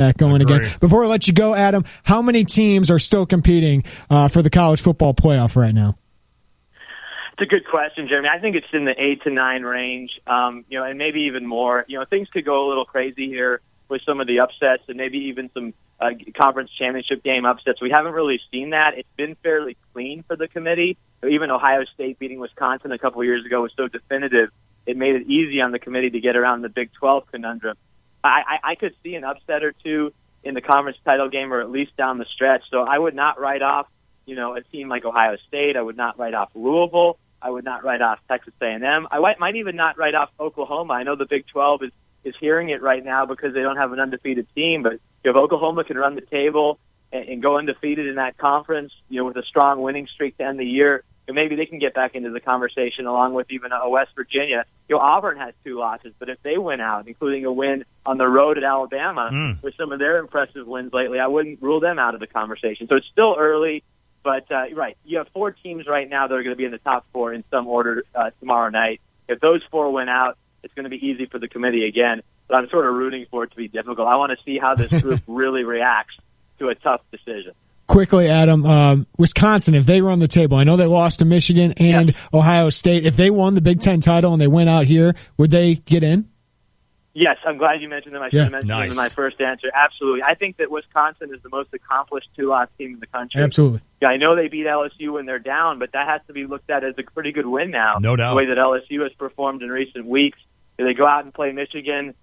that going again. Before I let you go, Adam, how many teams are still competing for the college football playoff right now? It's a good question, Jeremy. I think it's in the 8 to 9 range, and maybe even more. Things could go a little crazy here with some of the upsets and maybe even some conference championship game upsets. We haven't really seen that. It's been fairly clean for the committee. Even Ohio State beating Wisconsin a couple of years ago was so definitive, it made it easy on the committee to get around the Big 12 conundrum. I could see an upset or two in the conference title game or at least down the stretch. So I would not write off, a team like Ohio State. I would not write off Louisville. I would not write off Texas A&M. I might even not write off Oklahoma. I know the Big 12 is hearing it right now because they don't have an undefeated team. But if Oklahoma can run the table and go undefeated in that conference, with a strong winning streak to end the year, maybe they can get back into the conversation along with even West Virginia. Auburn has 2 losses, but if they win out, including a win on the road at Alabama with some of their impressive wins lately, I wouldn't rule them out of the conversation. So it's still early. But, right, you have 4 teams right now that are going to be in the top 4 in some order tomorrow night. If those 4 win out, it's going to be easy for the committee again. But I'm sort of rooting for it to be difficult. I want to see how this group really reacts to a tough decision. Quickly, Adam, Wisconsin, if they were on the table, I know they lost to Michigan and Ohio State. If they won the Big Ten title and they went out here, would they get in? Yes, I'm glad you mentioned them. I should have mentioned them in my first answer. Absolutely. I think that Wisconsin is the most accomplished 2-loss team in the country. Absolutely. Yeah, I know they beat LSU when they're down, but that has to be looked at as a pretty good win now. No doubt. The way that LSU has performed in recent weeks. They go out and play Michigan,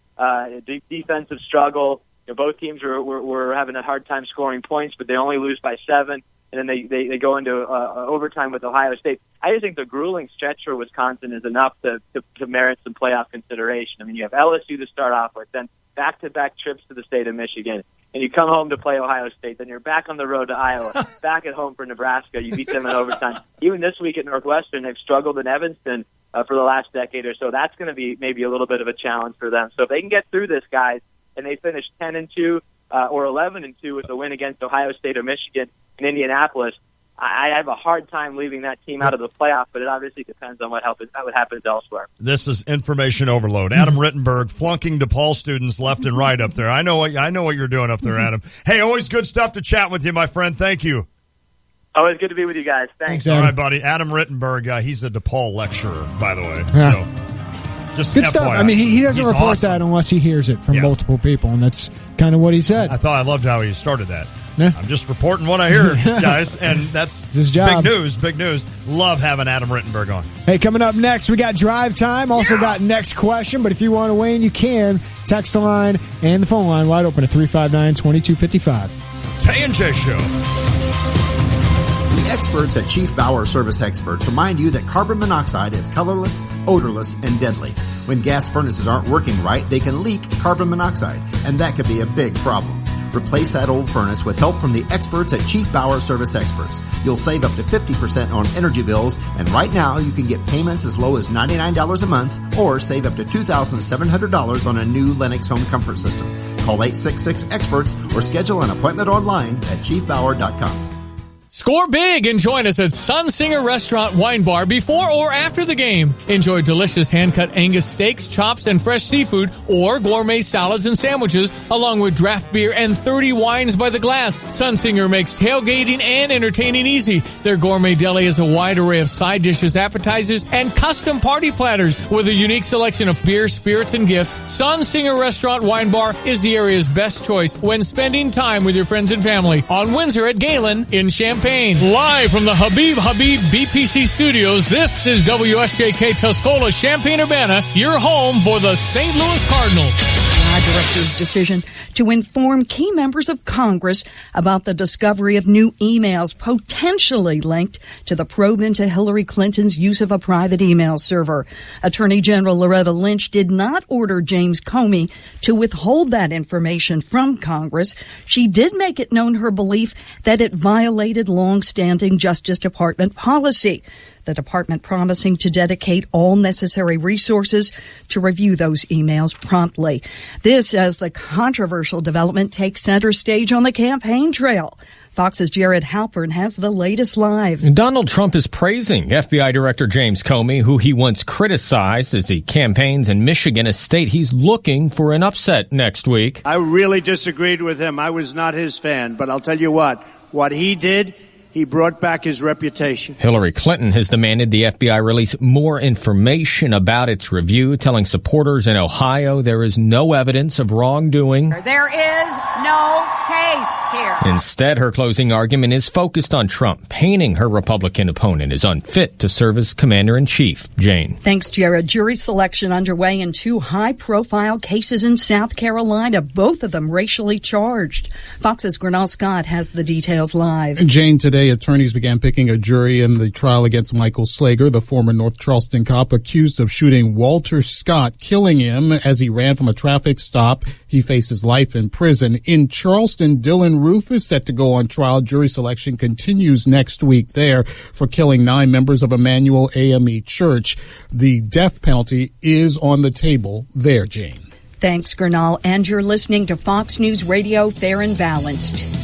defensive struggle. Both teams were having a hard time scoring points, but they only lose by 7. And then they go into overtime with Ohio State. I just think the grueling stretch for Wisconsin is enough to merit some playoff consideration. I mean, you have LSU to start off with, then back-to-back trips to the state of Michigan, and you come home to play Ohio State. Then you're back on the road to Iowa, back at home for Nebraska. You beat them in overtime. Even this week at Northwestern, they've struggled in Evanston for the last decade or so. That's going to be maybe a little bit of a challenge for them. So if they can get through this, guys, and they finish 10-2 or 11-2 with a win against Ohio State or Michigan in Indianapolis, I have a hard time leaving that team out of the playoff, but it obviously depends on what happens elsewhere. This is information overload. Adam Rittenberg flunking DePaul students left and right up there. I know what you're doing up there, Adam. Hey, always good stuff to chat with you, my friend. Thank you. Always good to be with you guys. Thanks. All right, buddy. Adam Rittenberg, he's a DePaul lecturer, by the way. Yeah. So just good FYI. stuff. I mean, he doesn't report awesome. that unless he hears it from multiple people, and that's kind of what he said. I loved how he started that. Yeah. I'm just reporting what I hear, guys, and that's his job. Big news. Love having Adam Rittenberg on. Hey, coming up next, we got Drive Time. Also got Next Question, but if you want to weigh in, you can. Text the line and the phone line wide open at 359-2255. Tay and J Show. The experts at Chief Bauer Service Experts remind you that carbon monoxide is colorless, odorless, and deadly. When gas furnaces aren't working right, they can leak carbon monoxide, and that could be a big problem. Replace that old furnace with help from the experts at Chief Bauer Service Experts. You'll save up to 50% on energy bills, and right now you can get payments as low as $99 a month or save up to $2,700 on a new Lennox home comfort system. Call 866-EXPERTS or schedule an appointment online at chiefbauer.com. Score big and join us at Sunsinger Restaurant Wine Bar before or after the game. Enjoy delicious hand-cut Angus steaks, chops, and fresh seafood, or gourmet salads and sandwiches, along with draft beer and 30 wines by the glass. Sunsinger makes tailgating and entertaining easy. Their gourmet deli has a wide array of side dishes, appetizers, and custom party platters with a unique selection of beer, spirits, and gifts. Sunsinger Restaurant Wine Bar is the area's best choice when spending time with your friends and family on Windsor at Galen in Champaign. Live from the Habib BPC studios, this is WSJK Tuscola, Champaign-Urbana, your home for the St. Louis Cardinals. Director's decision to inform key members of Congress about the discovery of new emails potentially linked to the probe into Hillary Clinton's use of a private email server. Attorney General Loretta Lynch did not order James Comey to withhold that information from Congress. She did make it known her belief that it violated long-standing Justice Department policy. The department promising to dedicate all necessary resources to review those emails promptly. This as the controversial development takes center stage on the campaign trail. Fox's Jared Halpern has the latest live. Donald Trump is praising FBI Director James Comey, who he once criticized as he campaigns in Michigan, a state he's looking for an upset next week. I really disagreed with him. I was not his fan, but I'll tell you what he did, he brought back his reputation. Hillary Clinton has demanded the FBI release more information about its review, telling supporters in Ohio there is no evidence of wrongdoing. There is no case here. Instead, her closing argument is focused on Trump, painting her Republican opponent as unfit to serve as commander-in-chief. Jane. Thanks, Jared. Jury selection underway in 2 high-profile cases in South Carolina, both of them racially charged. Fox's Gernal Scott has the details live. Jane, today attorneys began picking a jury in the trial against Michael Slager, the former North Charleston cop accused of shooting Walter Scott, killing him as he ran from a traffic stop. He faces life in prison. In Charleston, Dylan Roof is set to go on trial. Jury selection continues next week there for killing 9 members of Emmanuel AME Church. The death penalty is on the table there, Jane. Thanks, Gernal. And you're listening to Fox News Radio, Fair and Balanced.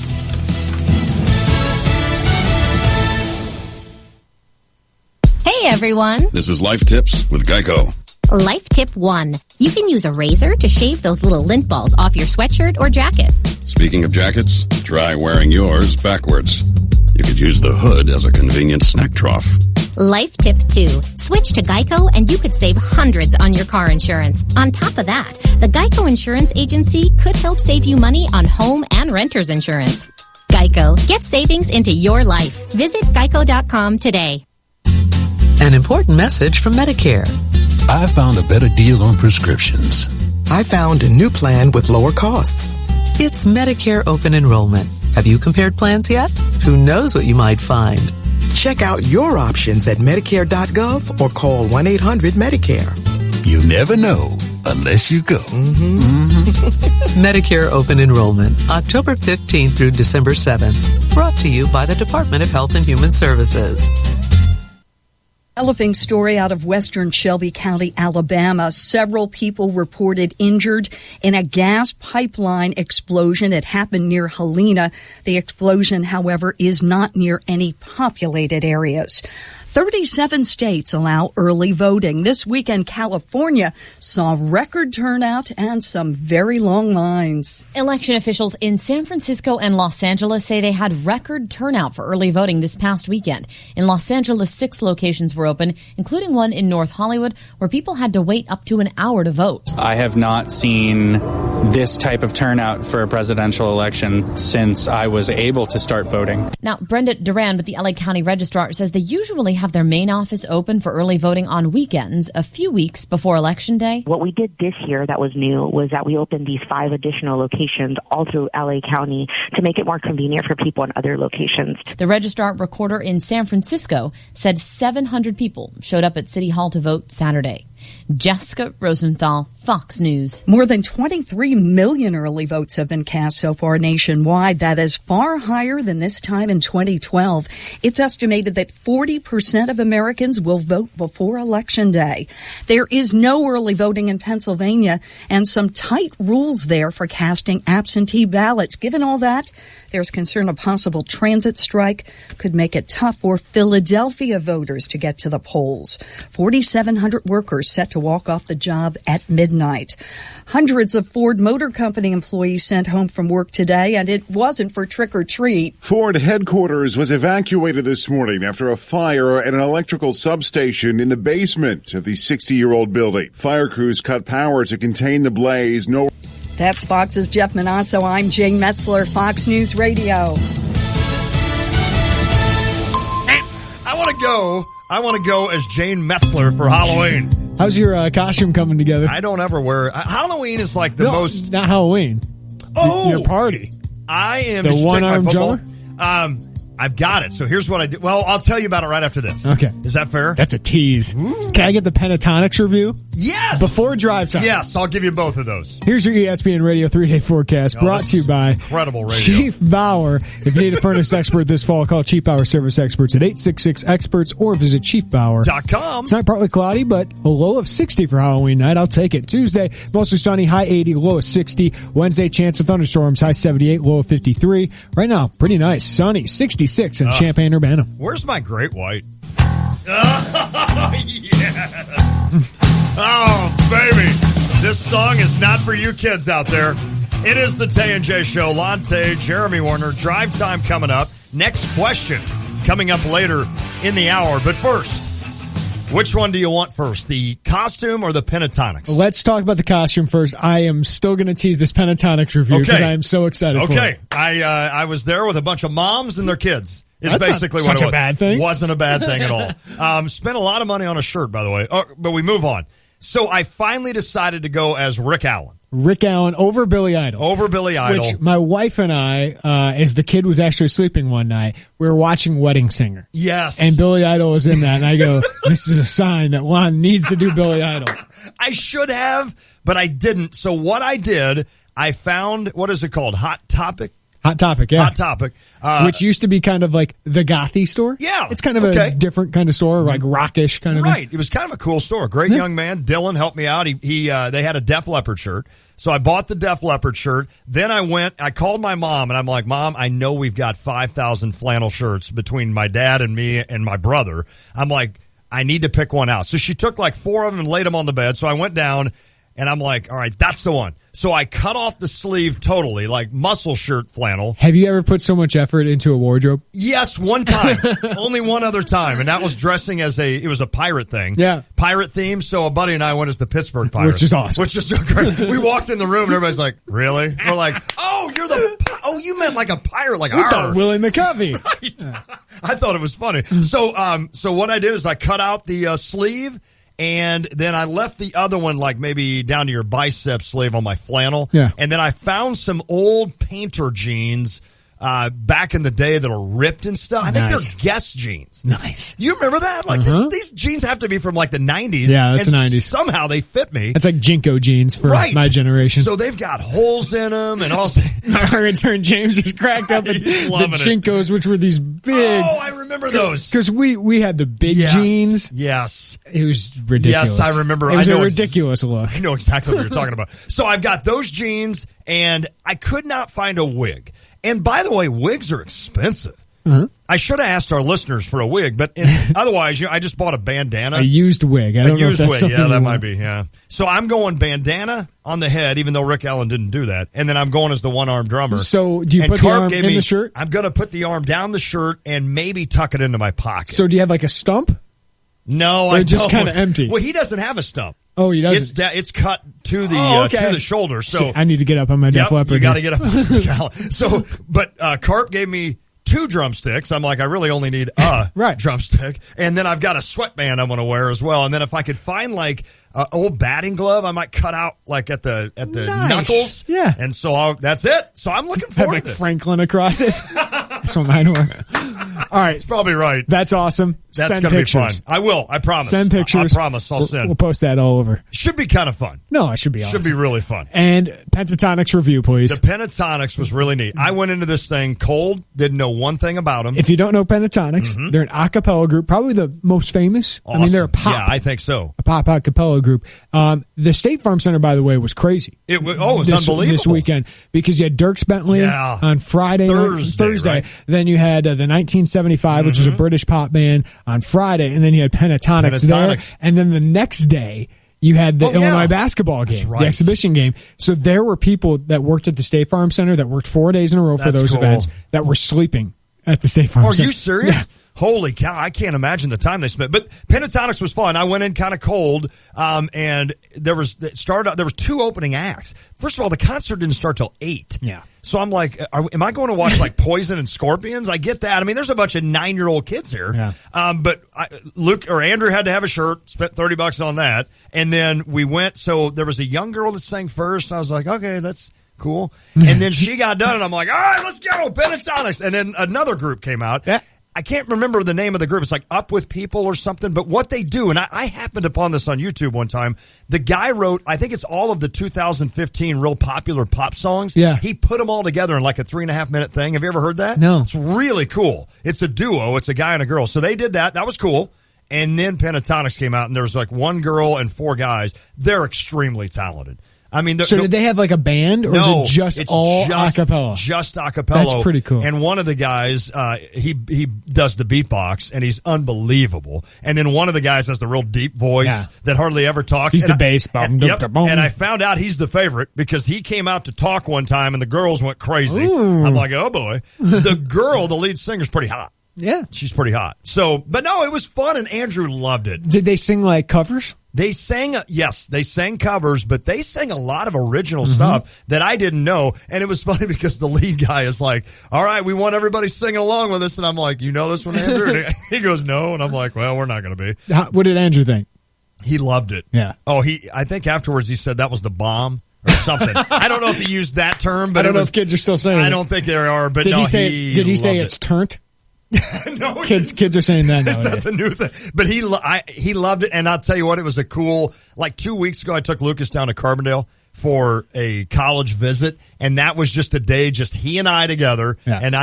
Hey everyone! This is Life Tips with Geico. Life Tip 1. You can use a razor to shave those little lint balls off your sweatshirt or jacket. Speaking of jackets, try wearing yours backwards. You could use the hood as a convenient snack trough. Life Tip 2. Switch to Geico and you could save hundreds on your car insurance. On top of that, the Geico Insurance Agency could help save you money on home and renter's insurance. Geico. Get savings into your life. Visit geico.com today. An important message from Medicare. I found a better deal on prescriptions. I found a new plan with lower costs. It's Medicare Open Enrollment. Have you compared plans yet? Who knows what you might find? Check out your options at Medicare.gov or call 1-800-MEDICARE. You never know unless you go. Medicare Open Enrollment, October 15th through December 7th. Brought to you by the Department of Health and Human Services. Developing story out of western Shelby County, Alabama. Several people reported injured in a gas pipeline explosion. It happened near Helena. The explosion, however, is not near any populated areas. 37 states allow early voting. This weekend, California saw record turnout and some very long lines. Election officials in San Francisco and Los Angeles say they had record turnout for early voting this past weekend. In Los Angeles, 6 locations were open, including one in North Hollywood, where people had to wait up to an hour to vote. I have not seen this type of turnout for a presidential election since I was able to start voting. Now, Brenda Duran with the LA County Registrar says they usually have their main office open for early voting on weekends a few weeks before Election Day. What we did this year that was new was that we opened these 5 additional locations all through LA County to make it more convenient for people in other locations. The registrar recorder in San Francisco said 700 people showed up at City Hall to vote Saturday. Jessica Rosenthal, Fox News. More than 23 million early votes have been cast so far nationwide. That is far higher than this time in 2012. It's estimated that 40% of Americans will vote before Election Day. There is no early voting in Pennsylvania and some tight rules there for casting absentee ballots. Given all that, there's concern a possible transit strike could make it tough for Philadelphia voters to get to the polls. 4,700 workers set to walk off the job at midnight. Hundreds of Ford Motor Company employees sent home from work today, and it wasn't for trick-or-treat. Ford headquarters was evacuated this morning after a fire at an electrical substation in the basement of the 60-year-old building. Fire crews cut power to contain the blaze. That's Fox's Jeff Manasso. I'm Jane Metzler, Fox News Radio. I want to go as Jane Metzler for Halloween. How's your costume coming together? I don't ever wear Halloween is like the most not Halloween. Oh, your party. I am the one-armed drummer. I've got it. So here's what I did. Well, I'll tell you about it right after this. Okay. Is that fair? That's a tease. Ooh. Can I get the Pentatonics review? Yes. Before drive time. Yes, I'll give you both of those. Here's your ESPN Radio 3-day forecast brought to you by incredible radio. Chief Bauer. If you need a furnace expert this fall, call Chief Bauer Service Experts at 866-EXPERTS or visit chiefbauer.com. It's not partly cloudy, but a low of 60 for Halloween night. I'll take it. Tuesday, mostly sunny, high 80, low of 60. Wednesday, chance of thunderstorms, high 78, low of 53. Right now, pretty nice. Sunny, 66 in Champaign-Urbana. Where's my Great White? Oh, yeah. Oh, baby. This song is not for you kids out there. It is the Tay and J Show. Lonte, Jeremy Warner, drive time coming up. Next question coming up later in the hour. But first, which one do you want first, the costume or the Pentatonics? Let's talk about the costume first. I am still going to tease this Pentatonics review because I am so excited for it. Okay. I was there with a bunch of moms and their kids. Is That's basically not what such it was. a bad thing. Wasn't a bad thing at all. Spent a lot of money on a shirt, by the way. But we move on. So I finally decided to go as Rick Allen. Rick Allen over Billy Idol. Over Billy Idol. Which my wife and I, as the kid was actually sleeping one night, we were watching Wedding Singer. Yes. And Billy Idol was in that. And I go, this is a sign that Juan needs to do Billy Idol. I should have, but I didn't. So what I did, I found, what is it called? Hot Topic? Hot Topic, yeah. Hot Topic. Which used to be kind of like the gothy store. Yeah. It's kind of a different kind of store, like rockish kind of Right. thing. It was kind of a cool store. Great young man. Dylan helped me out. They had a Def Leppard shirt. So I bought the Def Leppard shirt. Then I called my mom and I'm like, Mom, I know we've got 5,000 flannel shirts between my dad and me and my brother. I'm like, I need to pick one out. So she took like 4 of them and laid them on the bed. So I went down and I'm like, all right, that's the one. So I cut off the sleeve totally, like muscle shirt flannel. Have you ever put so much effort into a wardrobe? Yes, one time. Only one other time. And that was dressing as it was a pirate thing. Yeah. Pirate theme. So a buddy and I went as the Pittsburgh Pirates. Which is awesome. Which is so great. We walked in the room and everybody's like, really? We're like, you meant like a pirate, like we thought Willie McCovey. Right. I thought it was funny. So what I did is I cut out the sleeve. And then I left the other one like maybe down to your bicep sleeve on my flannel. Yeah. And then I found some old painter jeans back in the day that are ripped and stuff. I think they're Guess jeans. Nice. You remember that? Like these jeans have to be from like the 90s. Yeah, that's the 90s. Somehow they fit me. It's like Jinko jeans for my generation. So they've got holes in them and also. Our intern James just cracked up at the Jinkos, which were these big. Oh, I remember those. Because we had the big jeans. Yes. It was ridiculous. Yes, I remember. It was a ridiculous look. I know exactly what you're talking about. So I've got those jeans and I could not find a wig. And by the way, wigs are expensive. Uh-huh. I should have asked our listeners for a wig, but otherwise, I just bought a bandana. A used wig. I don't know if that's something yeah, that you might want. be, yeah. So I'm going bandana on the head, even though Rick Allen didn't do that. And then I'm going as the one-armed drummer. So do you put the arm in the shirt? I'm going to put the arm down the shirt and maybe tuck it into my pocket. So do you have like a stump? No, or I just don't. kind of empty? Well, he doesn't have a stump. Oh, he doesn't? It's cut to the to the shoulder. So see, I need to get up on my Def Leppard. You got to get up. So, but Carp gave me 2 drumsticks. I'm like, I really only need a drumstick. And then I've got a sweatband I'm going to wear as well. And then if I could find like an old batting glove, I might cut out like at the knuckles. Yeah. And so that's it. So I'm looking forward to this. Franklin across it. That's what mine were. All right. It's probably right. That's awesome. That's Send going to be pictures. fun. I will. I promise. Send pictures. I promise. I'll send. We'll post that all over. Should be kind of fun. No, it should be awesome. Should be really fun. And Pentatonics review, please. The Pentatonics was really neat. I went into this thing cold, didn't know one thing about them. If you don't know Pentatonics, they're an a cappella group, probably the most famous. Awesome. I mean, they're a pop. Yeah, I think so. A pop a cappella group. The State Farm Center, by the way, was crazy. It was unbelievable. This weekend, because you had Dierks Bentley on Thursday. Right? Then you had the 1975, which is a British pop band, on Friday, and then you had Pentatonics there. And then the next day, you had the Illinois basketball game, the exhibition game. So there were people that worked at the State Farm Center that worked 4 days in a row for those events that were sleeping at the State Farm Center. Are you serious? Yeah. Holy cow, I can't imagine the time they spent. But Pentatonics was fun. I went in kind of cold, and there was 2 opening acts. First of all, the concert didn't start till 8. Yeah. So I'm like, am I going to watch like Poison and Scorpions? I get that. I mean, there's a bunch of 9-year-old kids here. Yeah. But Andrew had to have a shirt, spent $30 on that. And then we went, so there was a young girl that sang first. And I was like, okay, that's cool. And then she got done, and I'm like, all right, let's go, Pentatonics. And then another group came out. Yeah. I can't remember the name of the group. It's like Up With People or something. But what they do, and I happened upon this on YouTube one time. The guy wrote, I think it's all of the 2015 real popular pop songs. Yeah. He put them all together in like a 3.5 minute thing. Have you ever heard that? No. It's really cool. It's a duo. It's a guy and a girl. So they did that. That was cool. And then Pentatonics came out, and there was like one girl and 4 guys. They're extremely talented. I mean, so did they have like a band, or is it just all acapella? Just acapella. That's pretty cool. And one of the guys, he does the beatbox, and he's unbelievable. And then one of the guys has the real deep voice that hardly ever talks. He's the bass. And I found out he's the favorite because he came out to talk one time, and the girls went crazy. Ooh. I'm like, oh boy. The girl, the lead singer's pretty hot. Yeah. She's pretty hot. So, but no, it was fun, and Andrew loved it. Did they sing like covers? They sang, yes, they sang covers, but they sang a lot of original stuff that I didn't know. And it was funny because the lead guy is like, all right, we want everybody singing along with us. And I'm like, you know this one, Andrew? And he goes, no. And I'm like, well, we're not going to be. What did Andrew think? He loved it. Yeah. Oh, I think afterwards he said that was the bomb or something. I don't know if he used that term, but I don't know if kids are still saying it. I don't think there are, but did no, he say it's turnt? No, kids are saying that nowadays. That's the new thing. But he loved it, and I'll tell you what, it was a cool. Like 2 weeks ago, I took Lucas down to Carbondale for a college visit, and that was just a day, just he and I together. Yeah. And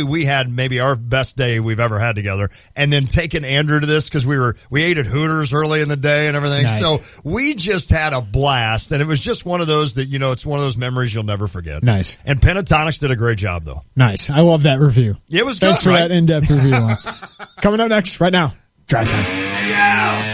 we had maybe our best day we've ever had together. And then taking Andrew to this because we ate at Hooters early in the day and everything. Nice. So we just had a blast, and it was just one of those that it's one of those memories you'll never forget. Nice. And Pentatonics did a great job, though. Nice. I love that review. It was good. Thanks for that in-depth review. Coming up next, right now, Drive Time. Yeah.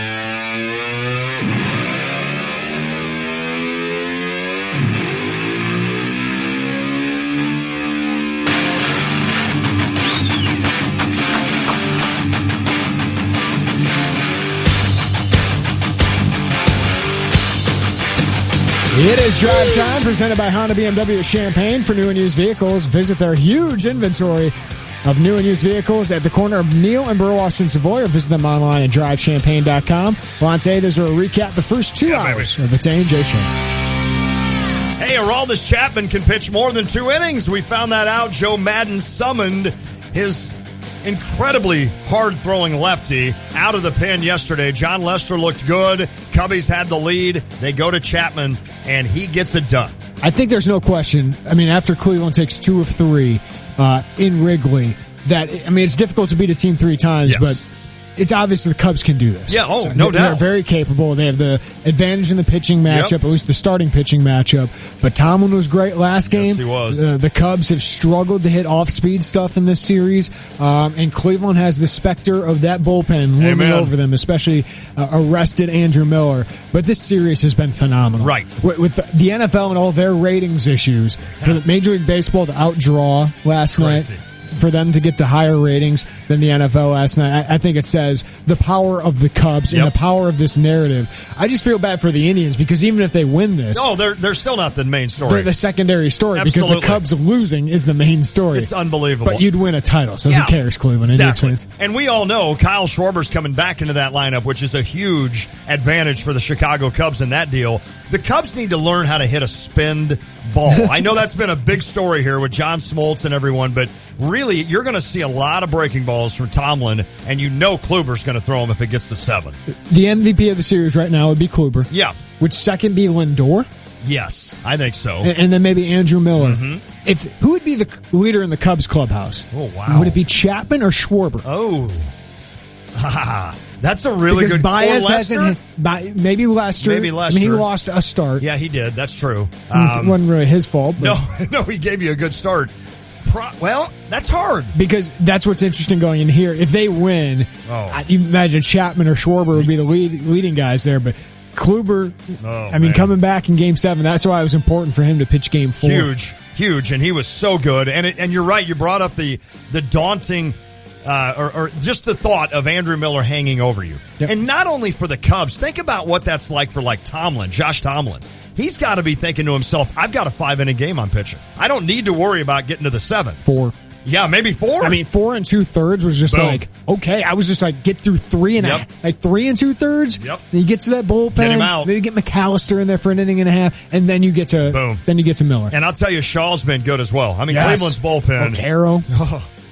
It is Drive Time, presented by Honda BMW of Champaign. For new and used vehicles, visit their huge inventory of new and used vehicles at the corner of Neal and Burwash in Savoy, or visit them online at drivechampaign.com. Lonte, there's a recap the first 2 hours of the Tay and J Show. Hey, Aroldis Chapman can pitch more than 2 innings. We found that out. Joe Madden summoned his incredibly hard-throwing lefty out of the pen yesterday. John Lester looked good. Cubbies had the lead. They go to Chapman, and he gets it done. I think there's no question. I mean, after Cleveland takes 2 of 3 in Wrigley, it's difficult to beat a team 3 times, but it's obvious the Cubs can do this. Yeah, no doubt. They're very capable. They have the advantage in the pitching matchup, at least the starting pitching matchup. But Tomlin was great last game. Yes, he was. The Cubs have struggled to hit off-speed stuff in this series, and Cleveland has the specter of that bullpen looming over them, especially arrested Andrew Miller. But this series has been phenomenal. Right. With the NFL and all their ratings issues, for the Major League Baseball to outdraw last night, for them to get the higher ratings than the NFL last night, I think it says the power of the Cubs and the power of this narrative. I just feel bad for the Indians because even if they win this... No, they're still not the main story. They're the secondary story because the Cubs losing is the main story. It's unbelievable. But you'd win a title, so who cares, Cleveland? Exactly. And we all know Kyle Schwarber's coming back into that lineup, which is a huge advantage for the Chicago Cubs in that deal. The Cubs need to learn how to hit a spinned ball. I know that's been a big story here with John Smoltz and everyone, but really, you're going to see a lot of breaking balls from Tomlin, and Kluber's going to throw them if it gets to 7. The MVP of the series right now would be Kluber. Yeah. Would second be Lindor? Yes, I think so. And then maybe Andrew Miller. Mm-hmm. Who would be the leader in the Cubs clubhouse? Oh, wow. Would it be Chapman or Schwarber? Oh. That's a really good... Baez hasn't hit, maybe Lester. I mean, he lost a start. Yeah, he did. That's true. It wasn't really his fault. But. No, he gave you a good start. Well, that's hard. Because that's what's interesting going in here. If they win, you imagine Chapman or Schwarber would be the leading guys there, but Kluber, coming back in Game 7, that's why it was important for him to pitch Game 4. Huge, and he was so good. And you're right, you brought up the daunting... or just the thought of Andrew Miller hanging over you. Yep. And not only for the Cubs, think about what that's like for Josh Tomlin. He's got to be thinking to himself, I've got a 5-inning game I'm pitching. I don't need to worry about getting to the 7th. 4. Yeah, maybe 4. I mean, 4 2/3 was just Boom. okay. I was just get through 3 and Yep. 3 2/3. Yep. Then you get to that bullpen. Get him out. Maybe get McAllister in there for an inning and a half, and then you get to Miller. And I'll tell you, Shaw's been good as well. I mean, Yes. Cleveland's bullpen. Otero.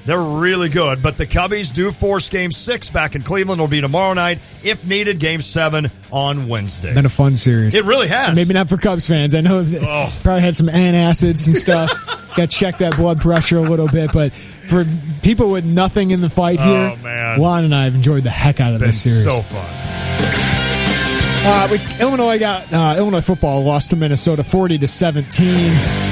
They're really good. But the Cubbies do force Game 6 back in Cleveland. It'll be tomorrow night. If needed, Game 7 on Wednesday. Been a fun series. It really has. Maybe not for Cubs fans. I know probably had some antacids and stuff. Got to check that blood pressure a little bit. But for people with nothing in the fight here, Juan and I have enjoyed the heck out of this series. So fun. Illinois football lost to Minnesota 40-17.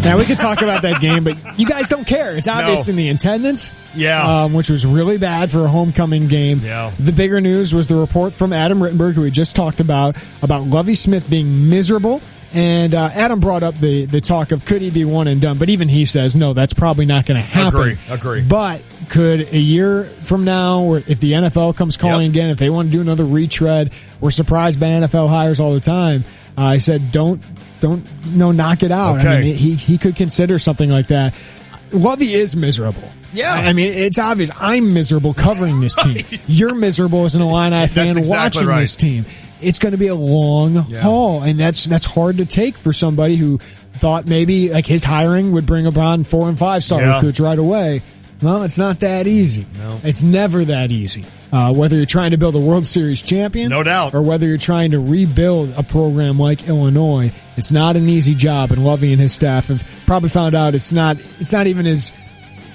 Now, we could talk about that game, but you guys don't care. It's obvious in the attendance, which was really bad for a homecoming game. Yeah. The bigger news was the report from Adam Rittenberg, who we just talked about Lovie Smith being miserable. And Adam brought up the talk of could he be one and done, but even he says, no, that's probably not going to happen. Agree. But could a year from now, or if the NFL comes calling again, if they want to do another retread, we're surprised by NFL hires all the time. I said, don't knock it out. Okay. I mean, he could consider something like that. Lovey is miserable. Yeah. I mean, it's obvious. I'm miserable covering this team. You're miserable as an Illini fan watching this team. It's going to be a long haul, and that's hard to take for somebody who thought maybe his hiring would bring upon 4 and 5 star recruits right away. Well, it's not that easy. No. It's never that easy. Whether you're trying to build a World Series champion, no doubt, or whether you're trying to rebuild a program like Illinois, it's not an easy job. And Lovey and his staff have probably found out it's not even as,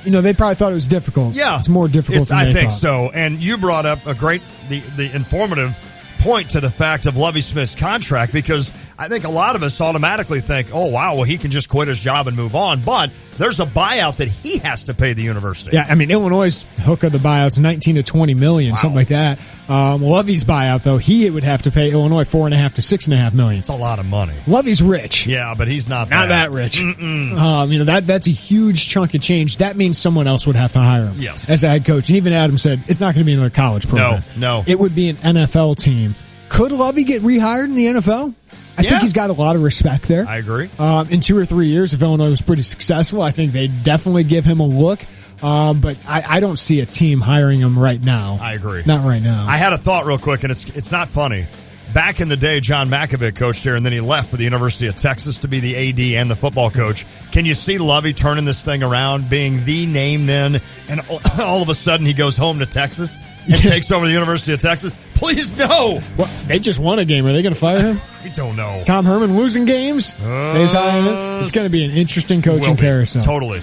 they probably thought it was difficult. Yeah, it's more difficult than they think thought. so. And you brought up a great, the informative point to the fact of Lovie Smith's contract, because I think a lot of us automatically think, oh, wow, well, he can just quit his job and move on. But there's a buyout that he has to pay the university. Yeah, I mean, Illinois' hook of the buyout's $19 to $20 million, something like that. Lovey's buyout, though, he would have to pay Illinois $4.5 to $6.5 million. It's a lot of money. Lovey's rich. Yeah, but he's not that rich. That's a huge chunk of change. That means someone else would have to hire him as a head coach. And even Adam said it's not going to be another college program. No. It would be an NFL team. Could Lovey get rehired in the NFL? I think he's got a lot of respect there. I agree. In 2 or 3 years, if Illinois was pretty successful, I think they'd definitely give him a look. But I don't see a team hiring him right now. I agree. Not right now. I had a thought real quick, and it's not funny. Back in the day, John Makovic coached here, and then he left for the University of Texas to be the AD and the football coach. Can you see Lovey turning this thing around, being the name then, and all of a sudden he goes home to Texas and takes over the University of Texas? Please, no! Well, they just won a game. Are they going to fire him? I don't know. Tom Herman losing games? It's going to be an interesting coaching carousel. Totally.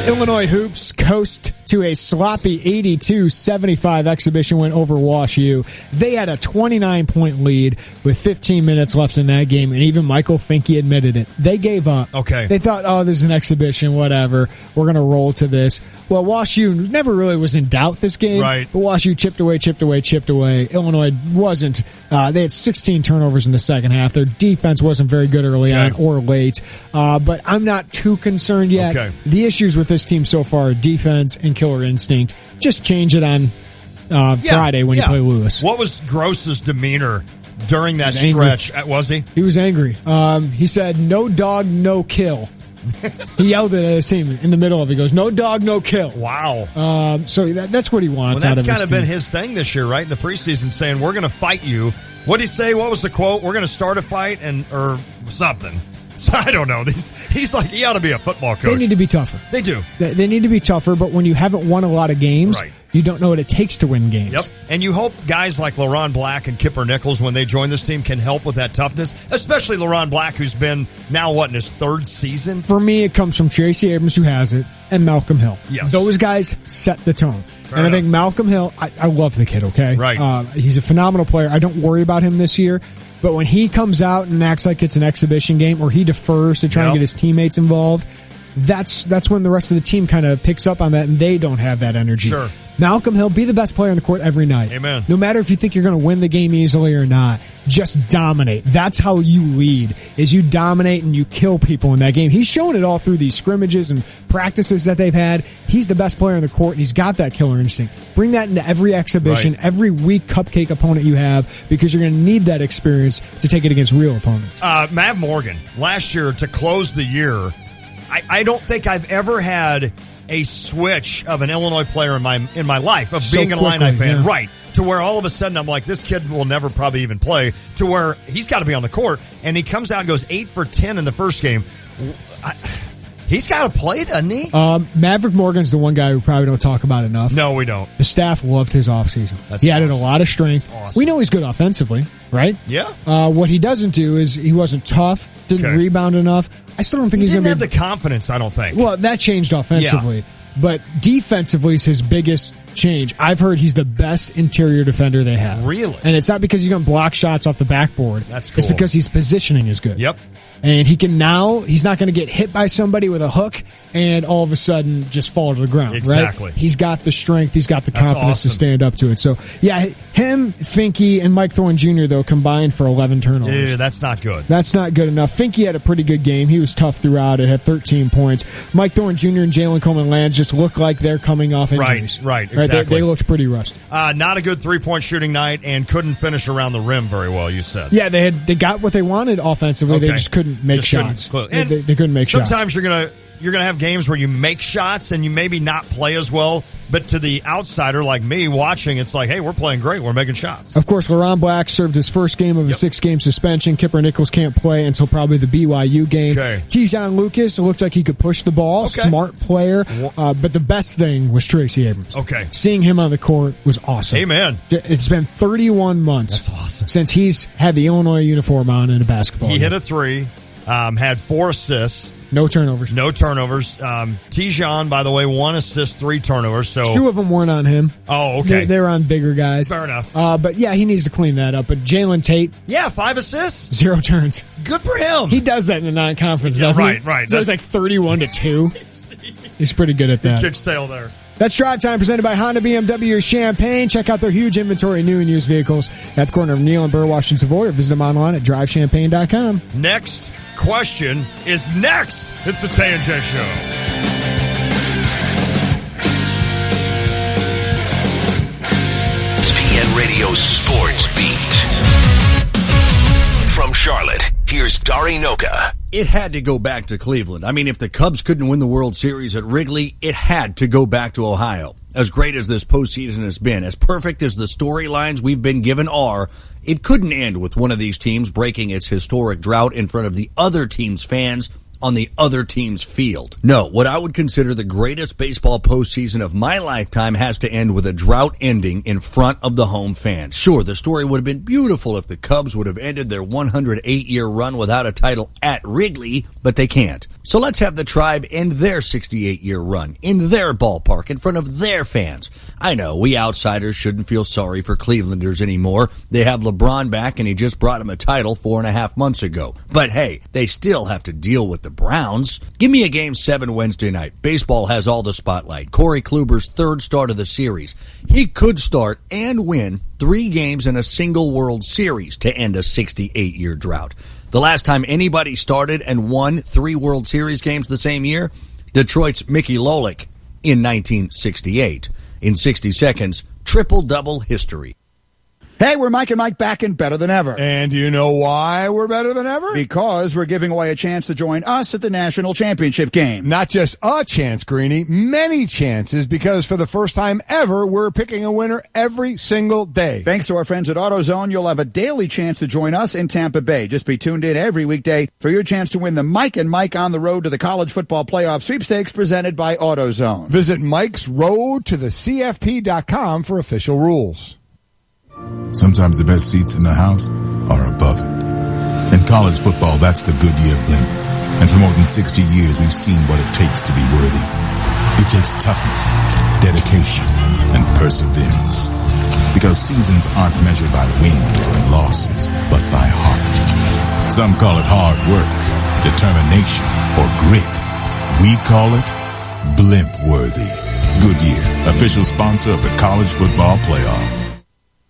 Illinois Hoops coast to a sloppy 82-75 exhibition win over Wash U. They had a 29-point lead with 15 minutes left in that game, and even Michael Finke admitted it. They gave up. Okay. They thought, this is an exhibition, whatever. We're going to roll to this. Well, Wash U never really was in doubt this game. Right. But Wash U chipped away. Illinois wasn't. They had 16 turnovers in the second half. Their defense wasn't very good early on or late. But I'm not too concerned yet. Okay. The issues with this team so far are defense and killer instinct. Just change it on Friday when you play Lewis. What was Gross's demeanor during that stretch? Was he? He was angry. He said, "No dog, no kill." He yelled it at his team in the middle of it. He goes, "No dog, no kill." Wow. So that's what he wants out of his team. That's kind of been his thing this year, right? In the preseason, saying, we're going to fight you. What did he say? What was the quote? We're going to start a fight or something. So I don't know. He's like, he ought to be a football coach. They need to be tougher. They do. They need to be tougher, but when you haven't won a lot of games, you don't know what it takes to win games. Yep. And you hope guys like LaRon Black and Kipper Nichols, when they join this team, can help with that toughness, especially LaRon Black, who's been now, in his 3rd season? For me, it comes from Tracy Abrams, who has it, and Malcolm Hill. Yes. Those guys set the tone. I think Malcolm Hill, I love the kid, okay? Right. He's a phenomenal player. I don't worry about him this year. But when he comes out and acts like it's an exhibition game, or he defers to try and get his teammates involved, that's when the rest of the team kind of picks up on that, and they don't have that energy. Sure. Malcolm Hill, be the best player on the court every night. Amen. No matter if you think you're going to win the game easily or not, just dominate. That's how you lead, is you dominate and you kill people in that game. He's shown it all through these scrimmages and practices that they've had. He's the best player on the court, and he's got that killer instinct. Bring that into every exhibition, every weak cupcake opponent you have, because you're going to need that experience to take it against real opponents. Matt Morgan, last year, to close the year, I don't think I've ever had a switch of an Illinois player in my life of being an Illini fan, right? To where all of a sudden I'm like, this kid will never probably even play. To where he's got to be on the court, and he comes out and goes 8 for 10 in the first game. He's got to play, doesn't he? Maverick Morgan's the one guy we probably don't talk about enough. No, we don't. The staff loved his offseason. He added a lot of strength. Awesome. We know he's good offensively, right? Yeah. What he doesn't do is he wasn't tough, didn't rebound enough. I still don't think he's going to have the confidence, I don't think. Well, that changed offensively. Yeah. But defensively is his biggest change. I've heard he's the best interior defender they have. Really? And it's not because he's going to block shots off the backboard. That's cool. It's because his positioning is good. Yep. And he's not going to get hit by somebody with a hook and all of a sudden just fall to the ground. Exactly. Right? He's got the strength. He's got the confidence to stand up to it. So, yeah, him, Finke, and Mike Thorne Jr., though, combined for 11 turnovers. Yeah, that's not good. That's not good enough. Finke had a pretty good game. He was tough throughout it, had 13 points. Mike Thorne Jr. and Jalen Coleman-Lands just look like they're coming off injuries. Right, exactly. They looked pretty rusty. Not a good three-point shooting night and couldn't finish around the rim very well, you said. Yeah, they got what they wanted offensively. Okay. They just couldn't make shots. They couldn't make shots. Sometimes you're gonna have games where you make shots and you maybe not play as well, but to the outsider like me watching, it's like, hey, we're playing great. We're making shots. Of course, LaRon Black served his first game of a 6-game suspension. Kipper Nichols can't play until probably the BYU game. Okay. Tijon Lucas looked like he could push the ball. Okay. Smart player. But the best thing was Tracy Abrams. Okay. Seeing him on the court was awesome. Amen. It's been 31 months. That's awesome. Since he's had the Illinois uniform on in a basketball game. He hit a 3, had 4 assists. No turnovers. Tijon, by the way, 1 assist, 3 turnovers. So 2 of them weren't on him. Oh, okay. They're on bigger guys. Fair enough. But yeah, he needs to clean that up. But Jalen Tate. Yeah, 5 assists. 0 turns. Good for him. He does that in the non-conference, doesn't he? Right. So it's like 31-2. He's pretty good at that. Kick's tail there. That's Drive Time presented by Honda BMW Champaign. Check out their huge inventory of new and used vehicles at the corner of Neal and Burwash and Savoy, or visit them online at drivechampaign.com. Next question is next. It's the Tay and J Show. ESPN Radio Sports Beat. From Charlotte, here's Dari Noka. It had to go back to Cleveland. I mean, if the Cubs couldn't win the World Series at Wrigley, it had to go back to Ohio. As great as this postseason has been, as perfect as the storylines we've been given are, it couldn't end with one of these teams breaking its historic drought in front of the other team's fans on the other team's field. No, what I would consider the greatest baseball postseason of my lifetime has to end with a drought ending in front of the home fans. Sure, the story would have been beautiful if the Cubs would have ended their 108-year run without a title at Wrigley, but they can't. So let's have the Tribe end their 68-year run in their ballpark in front of their fans. I know, we outsiders shouldn't feel sorry for Clevelanders anymore. They have LeBron back and he just brought him a title 4.5 months ago. But hey, they still have to deal with the Browns. Give me a Game 7 Wednesday night. Baseball has all the spotlight. Corey Kluber's 3rd start of the series. He could start and win 3 games in a single World Series to end a 68-year drought. The last time anybody started and won 3 World Series games the same year, Detroit's Mickey Lolick in 1968. In 60 seconds, triple-double history. Hey, we're Mike and Mike back and better than ever. And do you know why we're better than ever? Because we're giving away a chance to join us at the National Championship game. Not just a chance, Greenie, many chances, because for the first time ever, we're picking a winner every single day. Thanks to our friends at AutoZone, you'll have a daily chance to join us in Tampa Bay. Just be tuned in every weekday for your chance to win the Mike and Mike on the Road to the College Football Playoff Sweepstakes presented by AutoZone. Visit Mike's Road to the CFP.com for official rules. Sometimes the best seats in the house are above it. In college football, that's the Goodyear blimp. And for more than 60 years, we've seen what it takes to be worthy. It takes toughness, dedication, and perseverance. Because seasons aren't measured by wins and losses, but by heart. Some call it hard work, determination, or grit. We call it blimp-worthy. Goodyear, official sponsor of the College Football Playoff.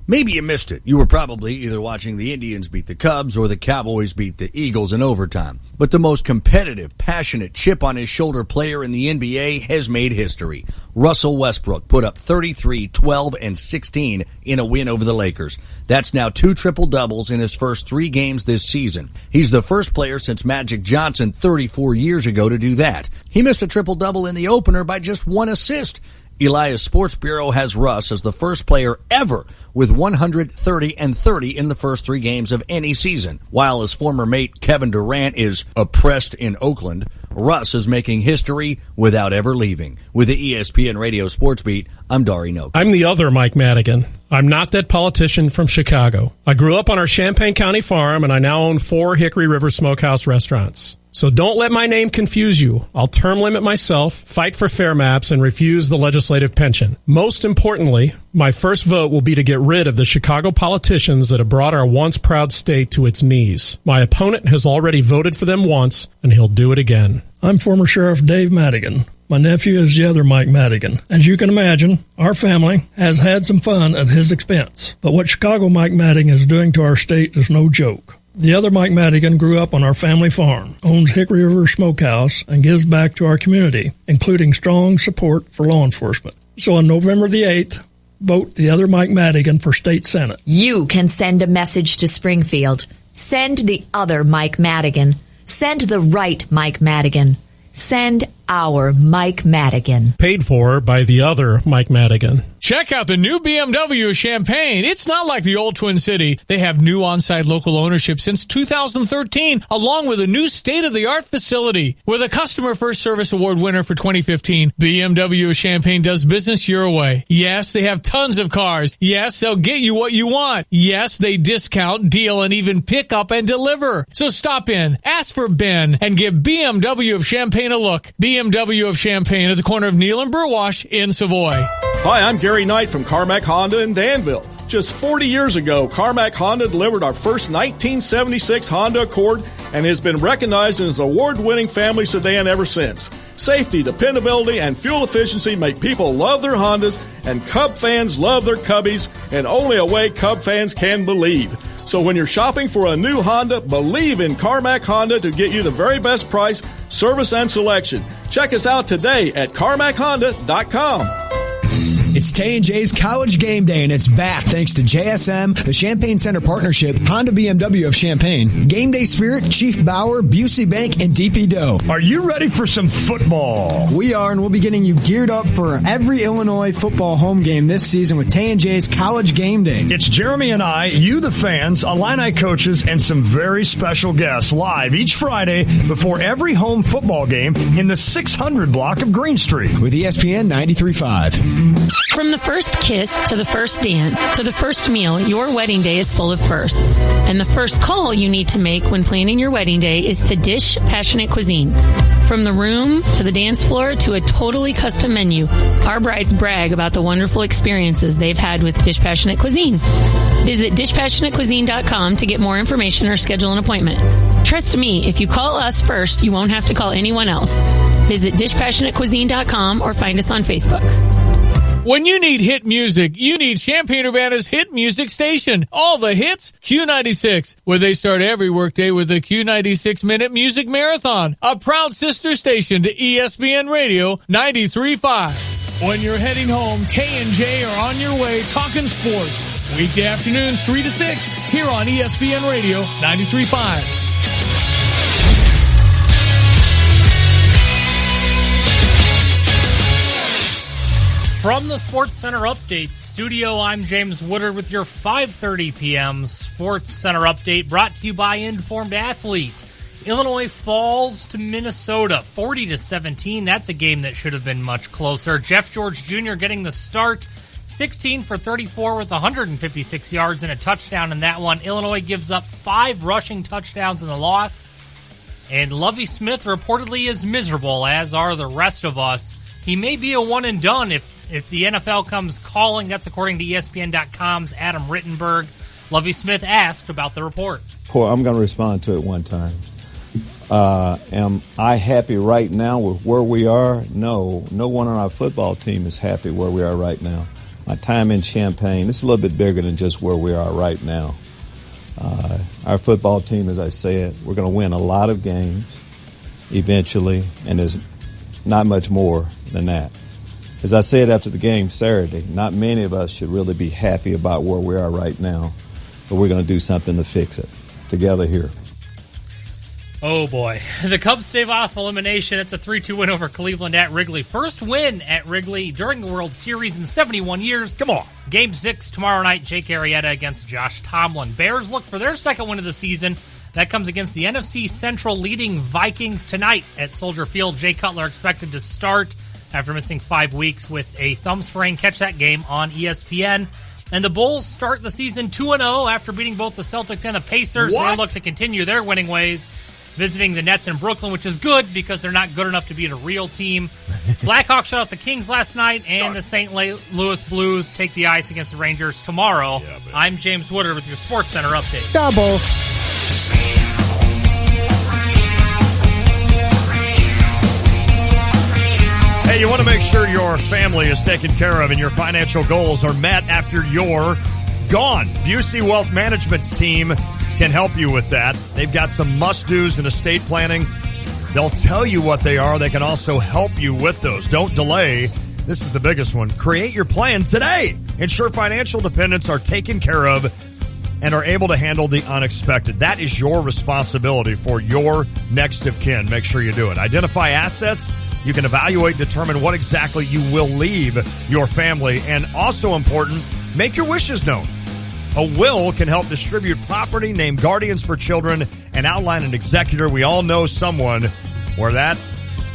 Maybe you missed it. You were probably either watching the Indians beat the Cubs or the Cowboys beat the Eagles in overtime. But the most competitive, passionate, chip-on-his-shoulder player in the NBA has made history. Russell Westbrook put up 33, 12, and 16 in a win over the Lakers. That's now 2 triple-doubles in his first 3 games this season. He's the first player since Magic Johnson 34 years ago to do that. He missed a triple-double in the opener by just 1 assist. Elias Sports Bureau has Russ as the first player ever with 130 and 30 in the first 3 games of any season. While his former mate Kevin Durant is oppressed in Oakland, Russ is making history without ever leaving. With the ESPN Radio Sports Beat, I'm Dari Noak. I'm the other Mike Madigan. I'm not that politician from Chicago. I grew up on our Champaign County farm, and I now own 4 Hickory River Smokehouse restaurants. So don't let my name confuse you. I'll term limit myself, fight for fair maps, and refuse the legislative pension. Most importantly, my first vote will be to get rid of the Chicago politicians that have brought our once proud state to its knees. My opponent has already voted for them once, and he'll do it again. I'm former Sheriff Dave Madigan. My nephew is the other Mike Madigan. As you can imagine, our family has had some fun at his expense. But what Chicago Mike Madigan is doing to our state is no joke. The other Mike Madigan grew up on our family farm, owns Hickory River Smokehouse, and gives back to our community, including strong support for law enforcement. So on November the 8th, vote the other Mike Madigan for state senate. You can send a message to Springfield. Send the other Mike Madigan. Send the right Mike Madigan. Send our Mike Madigan. Paid for by the other Mike Madigan. Check out the new BMW of Champaign. It's not like the old Twin City. They have new on-site local ownership since 2013, along with a new state-of-the-art facility. With a Customer First Service Award winner for 2015, BMW of Champaign does business your way. Yes, they have tons of cars. Yes, they'll get you what you want. Yes, they discount, deal, and even pick up and deliver. So stop in, ask for Ben, and give BMW of Champaign a look. BMW of Champaign at the corner of Neal and Burwash in Savoy. Hi, I'm Gary Knight from Carmack Honda in Danville. Just 40 years ago, Carmack Honda delivered our first 1976 Honda Accord and has been recognized as an award-winning family sedan ever since. Safety, dependability, and fuel efficiency make people love their Hondas, and Cub fans love their Cubbies, and only a way Cub fans can believe. So when you're shopping for a new Honda, believe in Carmack Honda to get you the very best price, service, and selection. Check us out today at CarmackHonda.com. It's Tay and J's College Game Day, and it's back thanks to JSM, the Champaign Center Partnership, Honda BMW of Champaign, Game Day Spirit, Chief Bauer, Busey Bank, and DP Doe. Are you ready for some football? We are, and we'll be getting you geared up for every Illinois football home game this season with Tay and J's College Game Day. It's Jeremy and I, you the fans, Illini coaches, and some very special guests live each Friday before every home football game in the 600 block of Green Street. With ESPN 93.5. From the first kiss to the first dance to the first meal, your wedding day is full of firsts. And the first call you need to make when planning your wedding day is to Dish Passionate Cuisine. From the room to the dance floor to a totally custom menu, our brides brag about the wonderful experiences they've had with Dish Passionate Cuisine. Visit dishpassionatecuisine.com to get more information or schedule an appointment. Trust me, if you call us first, you won't have to call anyone else. Visit dishpassionatecuisine.com or find us on Facebook. When you need hit music, you need Champaign-Urbana's hit music station. All the hits, Q96, where they start every workday with a Q96-minute music marathon, a proud sister station to ESPN Radio 93.5. When you're heading home, Tay and J are on your way talking sports. Weekday afternoons 3 to 6 here on ESPN Radio 93.5. From the Sports Center Update Studio, I'm James Woodard with your 5:30 p.m. Sports Center Update, brought to you by Informed Athlete. Illinois falls to Minnesota, 40-17. That's a game that should have been much closer. Jeff George Jr. getting the start, 16 for 34 with 156 yards and a touchdown in that one. Illinois gives up 5 rushing touchdowns in the loss. And Lovie Smith reportedly is miserable, as are the rest of us. He may be a one and done if the NFL comes calling. That's according to ESPN.com's Adam Rittenberg. Lovie Smith asked about the report. I'm going to respond to it one time. Am I happy right now with where we are? No. No one on our football team is happy where we are right now. my time in Champaign, it's a little bit bigger than just where we are right now. Our football team, as I said, we're going to win a lot of games eventually, and there's not much more than that. As I said after the game Saturday, not many of us should really be happy about where we are right now, but we're going to do something to fix it together here. Oh, boy. The Cubs stave off elimination. It's a 3-2 win over Cleveland at Wrigley. First win at Wrigley during the World Series in 71 years. Come on. Game 6 tomorrow night, Jake Arrieta against Josh Tomlin. Bears look for their second win of the season. That comes against the NFC Central leading Vikings tonight at Soldier Field. Jay Cutler expected to start after missing 5 weeks with a thumb sprain. Catch that game on ESPN. And the Bulls start the season 2-0 after beating both the Celtics and the Pacers. What? They look to continue their winning ways, visiting the Nets in Brooklyn, which is good because they're not good enough to beat a real team. Blackhawks shut out the Kings last night, and the St. Louis Blues take the ice against the Rangers tomorrow. I'm James Woodard with your Sports Center update. Doubles. Hey, you want to make sure your family is taken care of and your financial goals are met after you're gone. Busey Wealth Management's team can help you with that. They've got some must-dos in estate planning. They'll tell you what they are. They can also help you with those. Don't delay. This is the biggest one. Create your plan today. Ensure financial dependents are taken care of and are able to handle the unexpected. That is your responsibility for your next of kin. Make sure you do it. Identify assets. You can evaluate and determine what exactly you will leave your family. And also important, make your wishes known. A will can help distribute property, name guardians for children, and outline an executor. We all know someone where that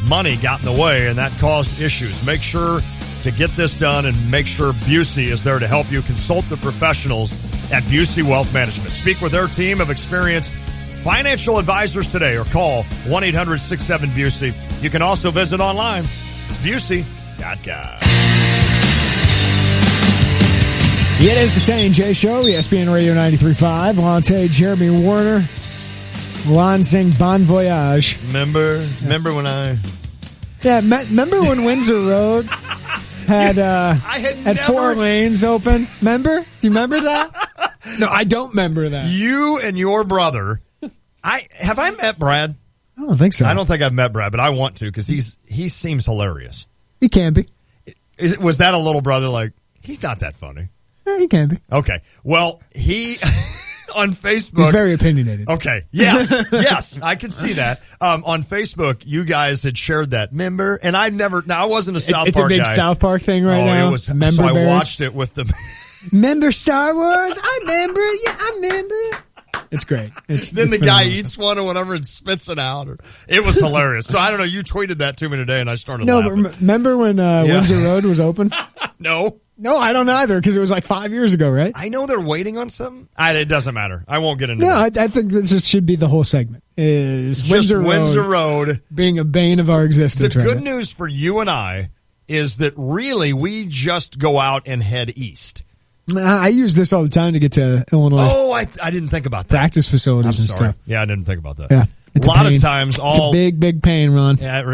money got in the way and that caused issues. Make sure to get this done and make sure Busey is there to help you. Consult the professionals at Busey Wealth Management. Speak with their team of experienced financial advisors today or call 1-800-67-BUSEY. You can also visit online. It's Busey.com. It is the Tay and J Show, ESPN Radio 93.5. Lante, Jeremy Warner, Juan Singh, Bon Voyage. Remember when I... Yeah, remember when Windsor Road had 4 lanes open? Remember? Do you remember that? No, I don't remember that. You and your brother... Have I met Brad? I don't think so. I don't think I've met Brad, but I want to because he seems hilarious. He can be. Was that a little brother like, he's not that funny? Yeah, he can be. Okay. Well, he on Facebook. He's very opinionated. Okay. Yes, I can see that. On Facebook, you guys had shared that. Remember? And I wasn't a South Park guy. It's a big South Park thing right now. It was. So Bears? I watched it with them. Remember Star Wars? I remember. Yeah, I remember. It's great. Then the guy eats one or whatever and spits it out. It was hilarious. So I don't know. You tweeted that to me today, and I started laughing. But remember when Windsor Road was open? No, I don't either because it was like 5 years ago, right? I know they're waiting on something. It doesn't matter. I won't get into that. No, I think this should be the whole segment. Is Windsor Road being a bane of our existence. The good news for you and I is that really we just go out and head east. I use this all the time to get to Illinois. Oh, I didn't think about that. Practice facilities and stuff. Yeah, I didn't think about that. Yeah. It's a lot of times it's a big pain, Ron. Yeah, it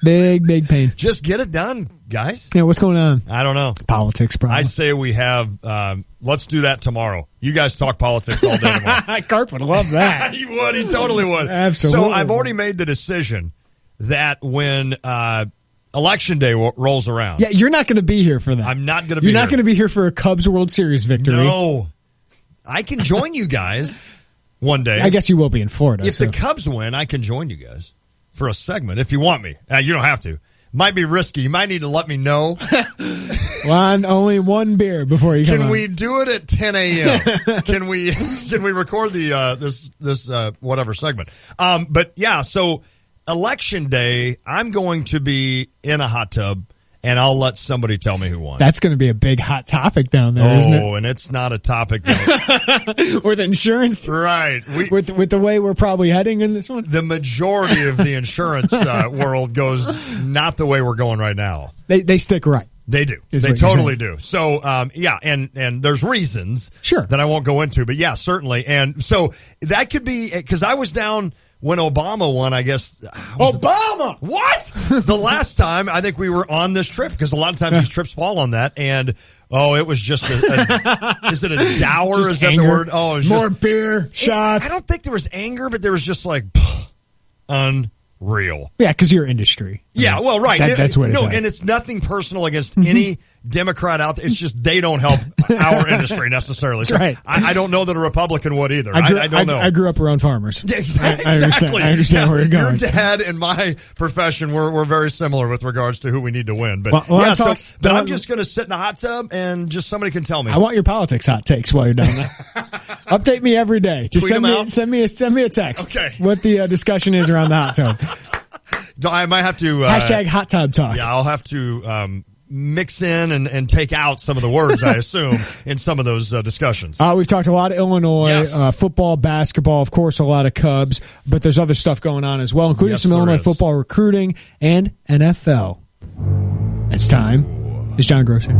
really big pain. Just get it done, guys. Yeah, what's going on? I don't know. Politics, probably. I say we have, let's do that tomorrow. You guys talk politics all day tomorrow. Carp would love that. He would. He totally would. Absolutely. So I've already made the decision that when Election Day rolls around. Yeah, you're not going to be here for that. I'm not going to be here. You're not going to be here for a Cubs World Series victory. No. I can join you guys one day. I guess you will be in Florida. If the Cubs win, I can join you guys for a segment if you want me. You don't have to. Might be risky. You might need to let me know. Well, only one beer before you come Can on. we do it at 10 a.m.? Can we record the this whatever segment? But yeah, so Election Day, I'm going to be in a hot tub, and I'll let somebody tell me who won. That's going to be a big hot topic down there, isn't it? Oh, and it's not a topic. Or the insurance. Right. With the way we're probably heading in this one. The majority of the insurance world goes not the way we're going right now. They stick right. They do. They totally do. So, yeah, and there's reasons that I won't go into, but yeah, certainly. And so that could be, because I was down when Obama won, I guess. Obama! What? The last time, I think we were on this trip, because a lot of times these trips fall on that, and it was just is it a dour? Just is that anger. the word? Oh, it was more just, beer, shots. I don't think there was anger, but there was just like unreal. Yeah, because you're industry. Yeah, well, right. That's what it is. No, and it's nothing personal against any Democrat out there. It's just they don't help our industry necessarily. So right. I don't know that a Republican would either. I don't know. I grew up around farmers. Yeah, exactly. I understand where you're going. Your dad and my profession, we're very similar with regards to who we need to win. But but I'm just going to sit in the hot tub and just somebody can tell me. I want your politics hot takes while you're down there. Update me every day. Just send me a text. Okay. What the discussion is around the hot tub. I might have to hashtag hot tub talk. Yeah, I'll have to mix in and take out some of the words, I assume, in some of those discussions. We've talked a lot of Illinois, yes. Football, basketball, of course, a lot of Cubs, but there's other stuff going on as well, including some Illinois football recruiting and NFL. It's time. Is John Gross here?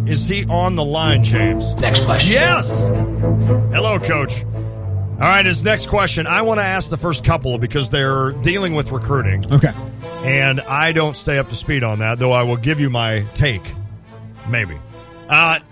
Is he on the line, James? Next question. Yes! Hello, Coach. All right, his next question. I want to ask the first couple because they're dealing with recruiting. Okay. And I don't stay up to speed on that, though I will give you my take. Maybe.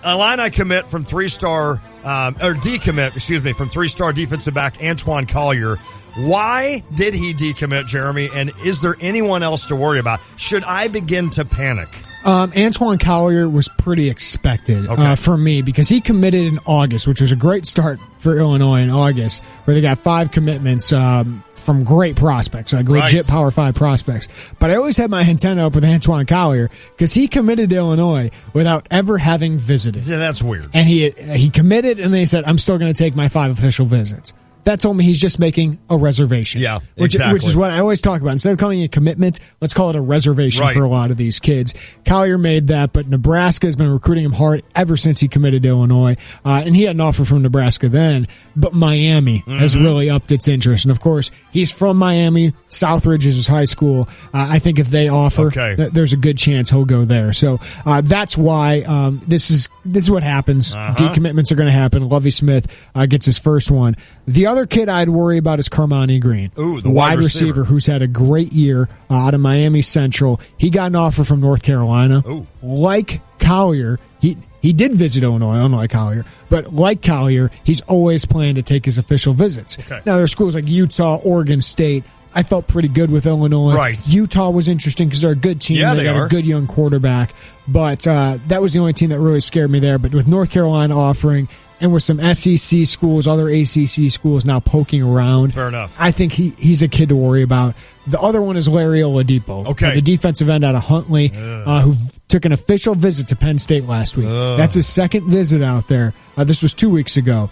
Illini commit from three-star, or decommit, excuse me, from three-star defensive back Antoine Collier. Why did he decommit, Jeremy? And is there anyone else to worry about? Should I begin to panic? Antoine Collier was pretty expected for me because he committed in August, which was a great start for Illinois in August, where they got 5 commitments from great prospects, like legit Power 5 prospects. But I always had my antenna up with Antoine Collier because he committed to Illinois without ever having visited. Yeah, that's weird. And he committed, and they said, I'm still going to take my 5 official visits. That told me he's just making a reservation. Yeah, exactly. Which is what I always talk about. Instead of calling it a commitment, let's call it a reservation for a lot of these kids. Collier made that, but Nebraska has been recruiting him hard ever since he committed to Illinois. And he had an offer from Nebraska then, but Miami has really upped its interest. And, of course, he's from Miami. Southridge is his high school. I think if they offer, there's a good chance he'll go there. So that's why this is what happens. Decommitments are going to happen. Lovie Smith gets his first one. The other kid I'd worry about is Carmani Green, the wide receiver who's had a great year out of Miami Central. He got an offer from North Carolina. Like Collier, he did visit Illinois, unlike Collier, but like Collier, he's always planned to take his official visits. Now, there are schools like Utah, Oregon State. I felt pretty good with Illinois. Utah was interesting because they're a good team. Yeah, they got a good young quarterback. But that was the only team that really scared me there. But with North Carolina offering, and with some SEC schools, other ACC schools now poking around, fair enough. I think he's a kid to worry about. The other one is Larry Oladipo, the defensive end out of Huntley, who took an official visit to Penn State last week. That's his second visit out there. This was 2 weeks ago.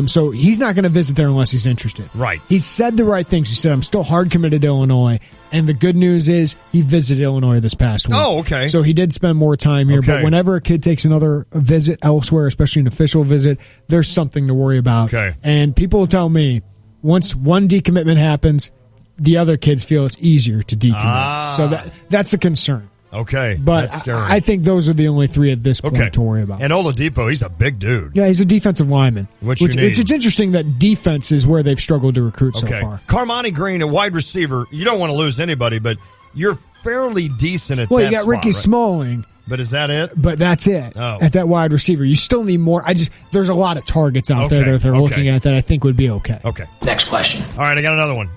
So he's not going to visit there unless he's interested. He said the right things. He said, I'm still hard committed to Illinois. And the good news is he visited Illinois this past week. So he did spend more time here. But whenever a kid takes another visit elsewhere, especially an official visit, there's something to worry about. And people will tell me, once one decommitment happens, the other kids feel it's easier to decommit. So that's a concern. But that's scary. I think those are the only 3 at this point to worry about. And Oladipo, he's a big dude. Yeah, he's a defensive lineman. Which it's interesting that defense is where they've struggled to recruit so far. Carmani Green, a wide receiver, you don't want to lose anybody, but you're fairly decent at that Well, you got Ricky spot, Smalling. But is that it? But that's it. At that wide receiver. You still need more. There's a lot of targets out there that they're looking at that I think would be okay. Next question. All right, I got another one.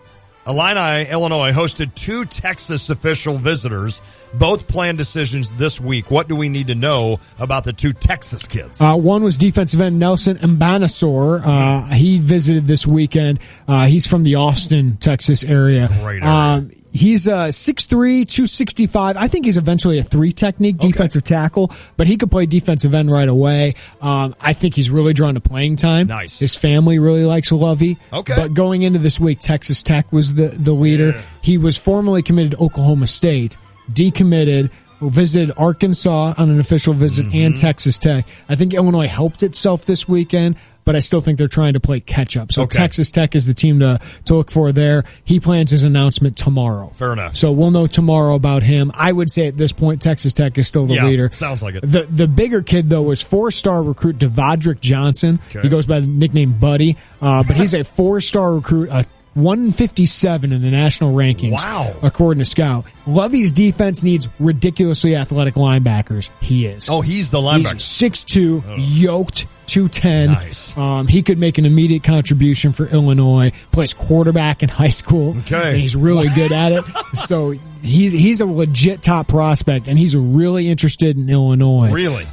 Illini, Illinois, hosted 2 Texas official visitors. Both planned decisions this week. What do we need to know about the 2 Texas kids? One was defensive end Nelson Mbanasor. He visited this weekend. He's from the Austin, Texas area. Great area. He's 6'3", 265. I think he's eventually a 3 technique defensive tackle, but he could play defensive end right away. I think he's really drawn to playing time. Nice. His family really likes Lovie. But going into this week, Texas Tech was the leader. Yeah. He was formerly committed to Oklahoma State, decommitted, visited Arkansas on an official visit, and Texas Tech. I think Illinois helped itself this weekend, but I still think they're trying to play catch-up. So Texas Tech is the team to look for there. He plans his announcement tomorrow. Fair enough. So we'll know tomorrow about him. I would say at this point, Texas Tech is still the leader. Sounds like it. The bigger kid, though, was 4-star recruit Devondrick Johnson. He goes by the nickname Buddy, but he's a 4-star recruit, 157 in the national rankings. Wow. According to Scout. Lovey's defense needs ridiculously athletic linebackers. He is. Oh, he's the linebacker. He's 6'2", yoked, 210. Nice. He could make an immediate contribution for Illinois. Plays quarterback in high school. Okay. And he's really good at it. So he's a legit top prospect, and he's really interested in Illinois. Really?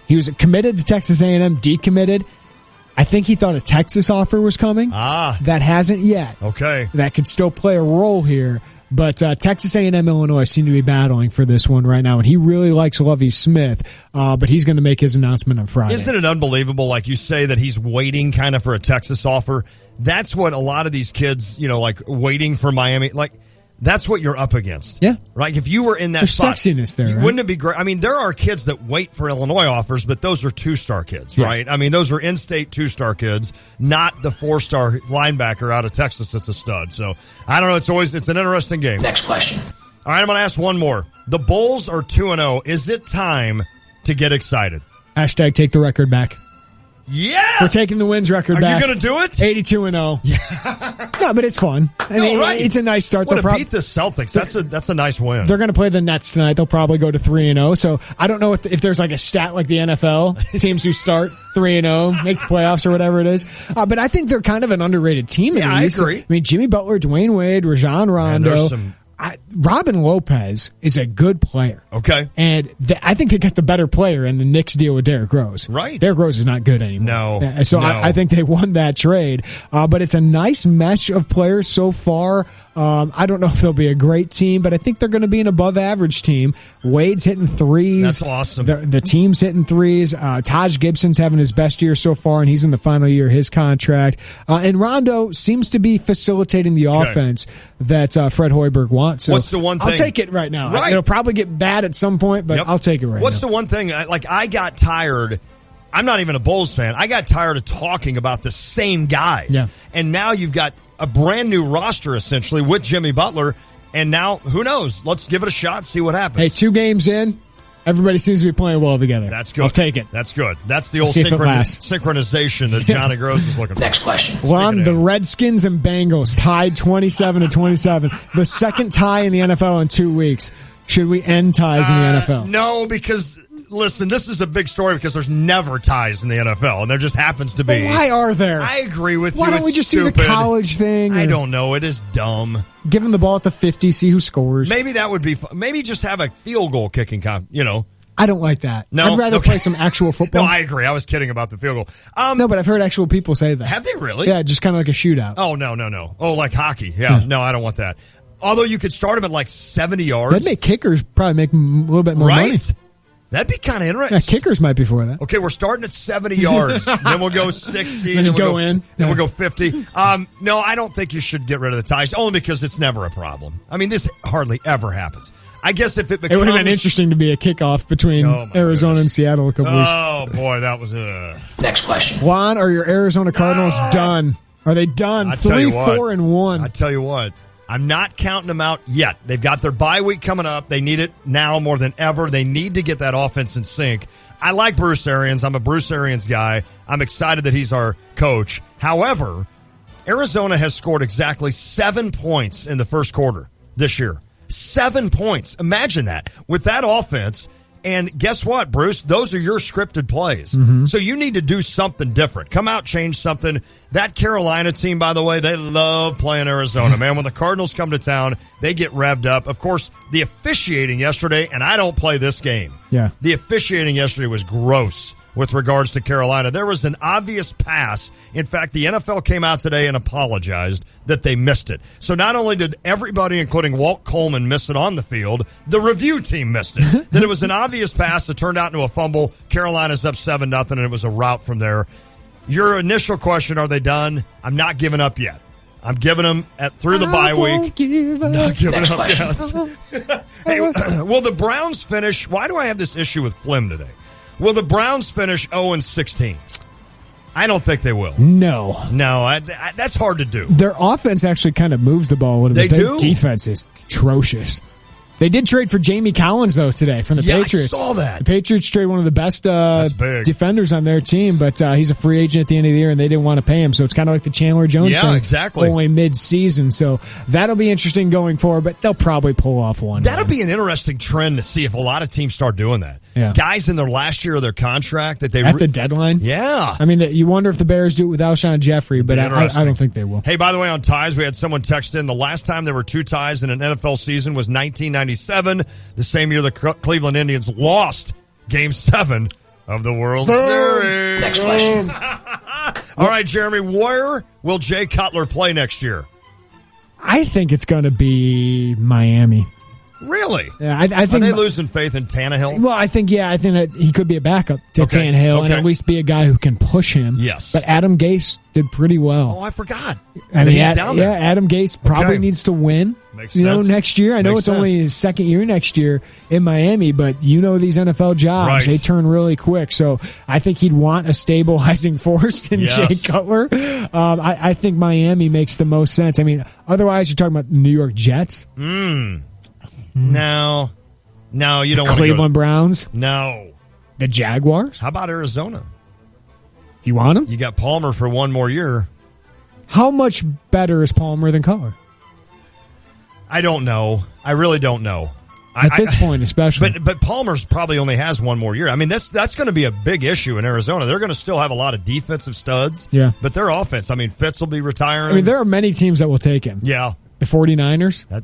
He was committed to Texas A&M, decommitted. I think he thought a Texas offer was coming. That hasn't yet. Okay. That could still play a role here. But Texas A&M, Illinois seem to be battling for this one right now, and he really likes Lovie Smith, but he's going to make his announcement on Friday. Isn't it unbelievable, like you say, that he's waiting kind of for a Texas offer? That's what a lot of these kids, like waiting for Miami, like that's what you're up against. Yeah. Right? If you were in that There's spot. sexiness there, right? Wouldn't it be great? I mean, there are kids that wait for Illinois offers, but those are 2-star kids, right? I mean, those are in-state 2-star kids, not the 4-star linebacker out of Texas that's a stud. So, I don't know. It's an interesting game. Next question. All right, I'm going to ask one more. The Bulls are 2-0. Is it time to get excited? Hashtag take the record back. Yes! We're taking the wins record Are back. you going to do it? 82-0. Yeah. No, but it's fun. I mean, it's a nice start. What beat the Celtics. That's a nice win. They're going to play the Nets tonight. They'll probably go to 3-0. So I don't know if there's like a stat like the NFL, teams who start 3-0 make the playoffs or whatever it is. But I think they're kind of an underrated team. Yeah, I agree. I mean, Jimmy Butler, Dwayne Wade, Rajon Rondo. Robin Lopez is a good player. Okay. And I think they got the better player in the Knicks deal with Derrick Rose. Right. Derrick Rose is not good anymore. No. So I think they won that trade. But it's a nice mesh of players so far. I don't know if they'll be a great team, but I think they're going to be an above-average team. Wade's hitting threes. That's awesome. The team's hitting threes. Taj Gibson's having his best year so far, and he's in the final year of his contract. And Rondo seems to be facilitating the offense that Fred Hoiberg wants. So what's the one thing? I'll take it right now. Right. It'll probably get bad at some point, but I'll take it right now. What's the one thing? I got tired. I'm not even a Bulls fan. I got tired of talking about the same guys. Yeah. And now you've got a brand new roster, essentially, with Jimmy Butler. And now, who knows? Let's give it a shot, see what happens. Hey, 2 games in, everybody seems to be playing well together. That's good. I'll take it. That's good. That's the old See if it lasts. synchronization that Johnny Gross is looking for. Next question. Well, the Redskins and Bengals tied 27-27. The second tie in the NFL in 2 weeks. Should we end ties in the NFL? No, because... Listen, this is a big story because there's never ties in the NFL, and there just happens to be. But why are there? I agree with you. Why don't we just do the college thing? I don't know. It is dumb. Give them the ball at the 50, see who scores. Maybe that would be fun. Maybe just have a field goal kicking I don't like that. No? I'd rather play some actual football. No, I agree. I was kidding about the field goal. No, but I've heard actual people say that. Have they really? Yeah, just kind of like a shootout. Oh, no. Oh, like hockey. Yeah. No, I don't want that. Although you could start them at like 70 yards. That'd make kickers probably make a little bit more money. That'd be kind of interesting. Yeah, kickers might be for that. Okay, we're starting at 70 yards. Then we'll go 60. Then we'll go in. Then we'll go 50. No, I don't think you should get rid of the ties, only because it's never a problem. I mean, this hardly ever happens. I guess if it becomes... It would have been interesting to be a kickoff between Arizona and Seattle a couple weeks. Oh, boy, that was... Next question. Juan, are your Arizona Cardinals done? Are they done? 3-4-1. I tell you what. I'm not counting them out yet. They've got their bye week coming up. They need it now more than ever. They need to get that offense in sync. I like Bruce Arians. I'm a Bruce Arians guy. I'm excited that he's our coach. However, Arizona has scored exactly 7 points in the first quarter this year. 7 points. Imagine that. With that offense... And guess what, Bruce? Those are your scripted plays. Mm-hmm. So you need to do something different. Come out, change something. That Carolina team, by the way, they love playing Arizona, man. When the Cardinals come to town, they get revved up. Of course, the officiating yesterday, and I don't play this game. Yeah. The officiating yesterday was gross with regards to Carolina. There was an obvious pass. In fact, the NFL came out today and apologized that they missed it. So not only did everybody, including Walt Coleman, miss it on the field, the review team missed it. That it was an obvious pass that turned out into a fumble. Carolina's up 7-0, and it was a rout from there. Your initial question, are they done? I'm not giving up yet. I'm giving them through the bye week. Not giving up yet. Hey, will the Browns finish? Why do I have this issue with Flim today? Will the Browns finish 0-16? I don't think they will. No. That's hard to do. Their offense actually kind of moves the ball a little bit. They do? Their defense is atrocious. They did trade for Jamie Collins, though, today from the Patriots. I saw that. The Patriots trade one of the best defenders on their team, but he's a free agent at the end of the year, and they didn't want to pay him. So it's kind of like the Chandler Jones thing. Exactly. Only mid-season. So that'll be interesting going forward, but they'll probably pull off one. That'll be an interesting trend to see if a lot of teams start doing that. Yeah. Guys in their last year of their contract that they... At the deadline? Yeah. I mean, you wonder if the Bears do it with Alshon Jeffrey, but I don't think they will. Hey, by the way, on ties, we had someone text in, the last time there were 2 ties in an NFL season was 1997, the same year the Cleveland Indians lost Game 7 of the World Series. Next question. All right, Jeremy, where will Jay Cutler play next year? I think it's going to be Miami. Really? Yeah, I think. Are they losing faith in Tannehill? Well, I think that he could be a backup to Tannehill and at least be a guy who can push him. Yes. But Adam Gase did pretty well. Oh, I forgot. He's down there. Yeah, Adam Gase probably needs to win. Makes sense. Next year. I know it's only his second year next year in Miami, but these NFL jobs, they turn really quick. So I think he'd want a stabilizing force in Jay Cutler. I think Miami makes the most sense. I mean, otherwise you're talking about the New York Jets. No, you don't want to go. Cleveland Browns? No. The Jaguars? How about Arizona? You want him? You got Palmer for one more year. How much better is Palmer than Cutler? I don't know. I really don't know. At this point, especially. But Palmer's probably only has one more year. I mean, that's going to be a big issue in Arizona. They're going to still have a lot of defensive studs. Yeah. But their offense, I mean, Fitz will be retiring. I mean, there are many teams that will take him. Yeah. The 49ers? They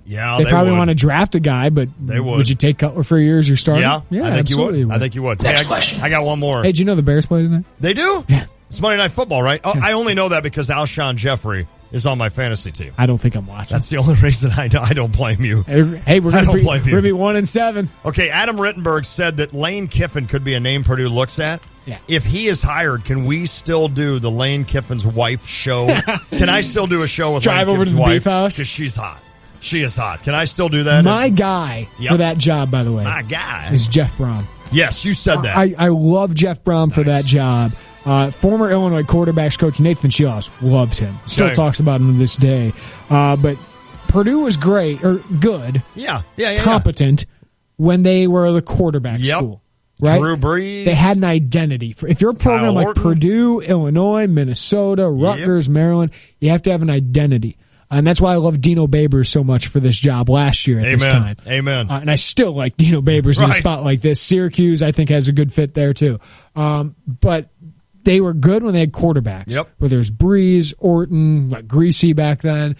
probably would. want to draft a guy, but they would. Would you take Cutler for a year as your starter? Yeah, I think you would. I think you would. Next question. I got one more. Hey, do you know the Bears play tonight? They do? Yeah. It's Monday Night Football, right? Oh, I only know that because Alshon Jeffrey is on my fantasy team. I don't think I'm watching. That's the only reason I know. I don't blame you. Hey, we're going to be 1-7. Okay, Adam Rittenberg said that Lane Kiffin could be a name Purdue looks at. Yeah. If he is hired, can we still do the Lane Kiffin's wife show? Can I still do a show with Drive Lane over Kiffin's to the wife? beef house? Because she's hot. She is hot. Can I still do that? My guy for that job, by the way, is Jeff Brom. Yes, you said that. I love Jeff Brom for that job. Former Illinois quarterbacks coach Nathan Shields loves him. Still talks about him to this day. But Purdue was great, or good, competent, when they were the quarterback school. Right? Drew Brees. They had an identity. If you're a program like Purdue, Illinois, Minnesota, Rutgers, Maryland, you have to have an identity. And that's why I love Dino Babers so much for this job last year at this time. Amen. And I still like Dino Babers in a spot like this. Syracuse, I think, has a good fit there, too. But they were good when they had quarterbacks. Yep. Whether it was Breeze, Orton, like Greasy back then.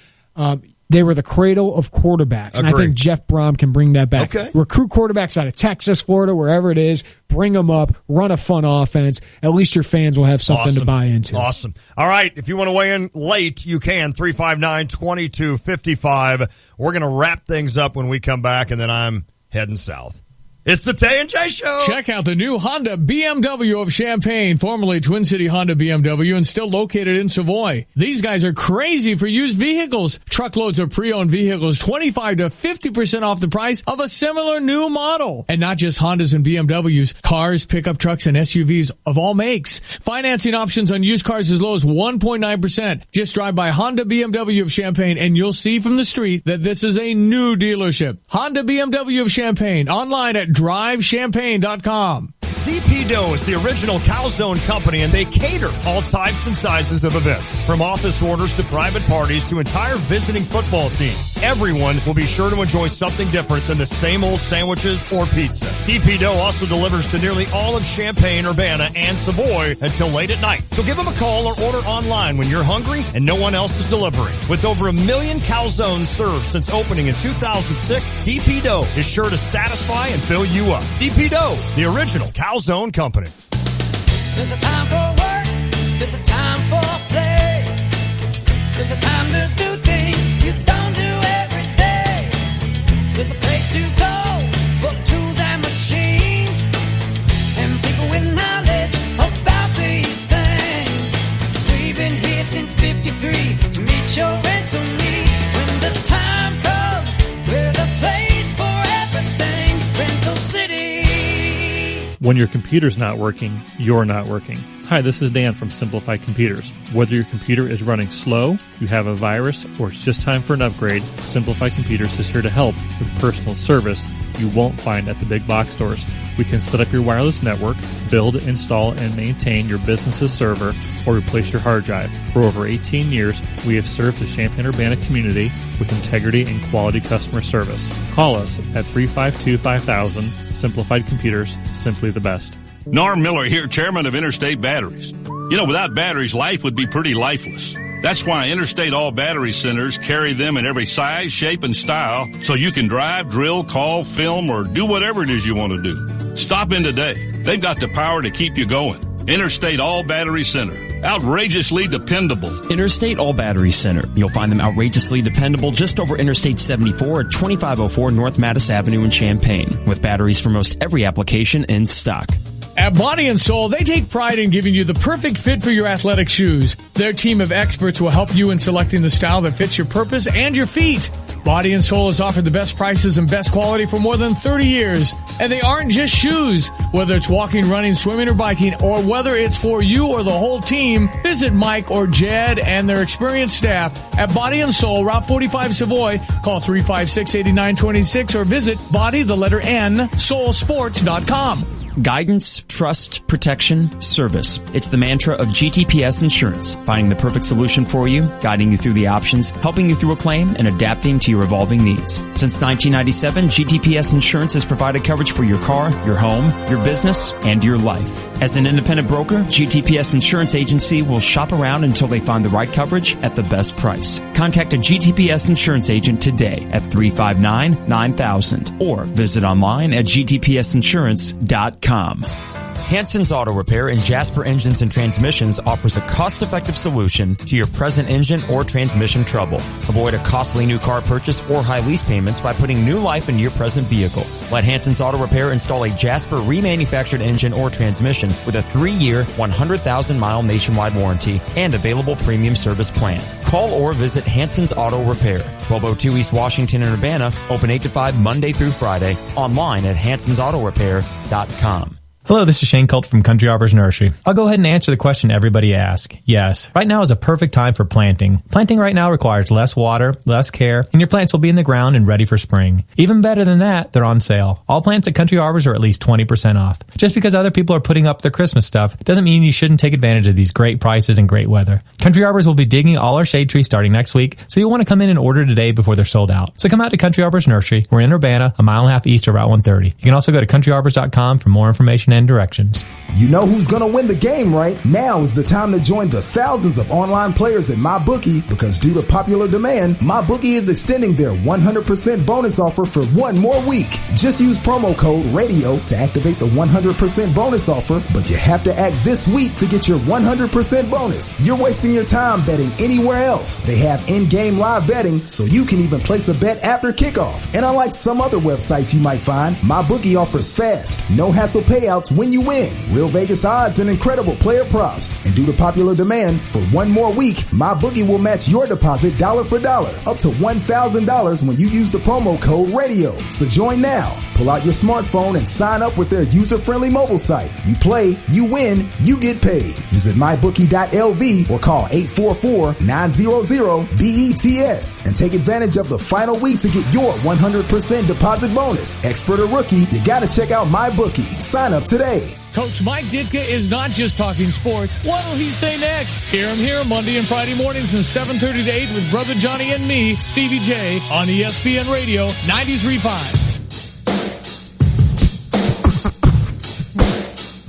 They were the cradle of quarterbacks. And I think Jeff Brom can bring that back. Okay. Recruit quarterbacks out of Texas, Florida, wherever it is. Bring them up. Run a fun offense. At least your fans will have something to buy into. Awesome. All right. If you want to weigh in late, you can. 359-2255. We're going to wrap things up when we come back, and then I'm heading south. It's the Tay and J Show. Check out the new Honda BMW of Champaign, formerly Twin City Honda BMW and still located in Savoy. These guys are crazy for used vehicles. Truckloads of pre-owned vehicles, 25 to 50% off the price of a similar new model. And not just Hondas and BMWs, cars, pickup trucks, and SUVs of all makes. Financing options on used cars as low as 1.9%. Just drive by Honda BMW of Champaign and you'll see from the street that this is a new dealership. Honda BMW of Champaign, online at drivechampaign.com. DP Dough is the original calzone company, and they cater all types and sizes of events, from office orders to private parties to entire visiting football teams. Everyone will be sure to enjoy something different than the same old sandwiches or pizza. DP Dough also delivers to nearly all of Champaign, Urbana, and Savoy until late at night. So give them a call or order online when you're hungry and no one else is delivering. With over 1 million calzones served since opening in 2006, DP Dough is sure to satisfy and fill you up. DP Dough, the original calzone company. There's a time for work, there's a time for play, there's a time to do things you don't do every day. There's a place to go for tools and machines and people with knowledge about these things. We've been here since 53 to meet your rental needs. When the time comes, we're the place for everything. Rental City. When your computer's not working, you're not working. Hi, this is Dan from Simplified Computers. Whether your computer is running slow, you have a virus, or it's just time for an upgrade, Simplified Computers is here to help with personal service you won't find at the big box stores. We can set up your wireless network, build, install, and maintain your business's server, or replace your hard drive. For over 18 years, we have served the Champaign-Urbana community with integrity and quality customer service. Call us at 352-5000. Simplified Computers, simply the best. Norm Miller here, chairman of Interstate Batteries. You know, without batteries, life would be pretty lifeless. That's why Interstate All Battery Centers carry them in every size, shape, and style so you can drive, drill, call, film, or do whatever it is you want to do. Stop in today. They've got the power to keep you going. Interstate All Battery Center. Outrageously dependable. Interstate All Battery Center. You'll find them outrageously dependable just over Interstate 74 at 2504 North Mattis Avenue in Champaign, with batteries for most every application in stock. At Body and Soul, they take pride in giving you the perfect fit for your athletic shoes. Their team of experts will help you in selecting the style that fits your purpose and your feet. Body and Soul has offered the best prices and best quality for more than 30 years. And they aren't just shoes. Whether it's walking, running, swimming, or biking, or whether it's for you or the whole team, visit Mike or Jed and their experienced staff at Body and Soul, Route 45 Savoy. Call 356-8926 or visit soulsports.com. Guidance, trust, protection, service. It's the mantra of GTPS Insurance, finding the perfect solution for you, guiding you through the options, helping you through a claim, and adapting to your evolving needs. Since 1997, GTPS Insurance has provided coverage for your car, your home, your business, and your life. As an independent broker, GTPS Insurance Agency will shop around until they find the right coverage at the best price. Contact a GTPS Insurance agent today at 359-9000 or visit online at gtpsinsurance.com. Hanson's Auto Repair in Jasper Engines and Transmissions offers a cost-effective solution to your present engine or transmission trouble. Avoid a costly new car purchase or high lease payments by putting new life into your present vehicle. Let Hanson's Auto Repair install a Jasper remanufactured engine or transmission with a 3-year, 100,000-mile nationwide warranty and available premium service plan. Call or visit Hanson's Auto Repair, 1202 East Washington in Urbana, open 8 to 5 Monday through Friday, online at hansonsautorepair.com. Hello, this is Shane Colt from Country Arbors Nursery. I'll go ahead and answer the question everybody asks. Yes, right now is a perfect time for planting. Planting right now requires less water, less care, and your plants will be in the ground and ready for spring. Even better than that, they're on sale. All plants at Country Arbors are at least 20% off. Just because other people are putting up their Christmas stuff doesn't mean you shouldn't take advantage of these great prices and great weather. Country Arbors will be digging all our shade trees starting next week, so you'll want to come in and order today before they're sold out. So come out to Country Arbors Nursery. We're in Urbana, a mile and a half east of Route 130. You can also go to countryarbors.com for more information and directions. You know who's going to win the game, right? Now is the time to join the thousands of online players at MyBookie because due to popular demand, MyBookie is extending their 100% bonus offer for one more week. Just use promo code RADIO to activate the 100% bonus offer, but you have to act this week to get your 100% bonus. You're wasting your time betting anywhere else. They have in-game live betting, so you can even place a bet after kickoff. And unlike some other websites you might find, MyBookie offers fast, no-hassle payouts when you win. Real Vegas odds and incredible player props. And due to popular demand, for one more week, MyBookie will match your deposit dollar for dollar, up to $1,000 when you use the promo code RADIO. So join now. Pull out your smartphone and sign up with their user-friendly mobile site. You play, you win, you get paid. Visit mybookie.lv or call 844-900-BETS and take advantage of the final week to get your 100% deposit bonus. Expert or rookie, you gotta check out MyBookie. Sign up today. Coach Mike Ditka is not just talking sports. What will he say next? Hear him here Monday and Friday mornings from 7:30 to 8 with Brother Johnny and me, Stevie J, on ESPN Radio 93.5.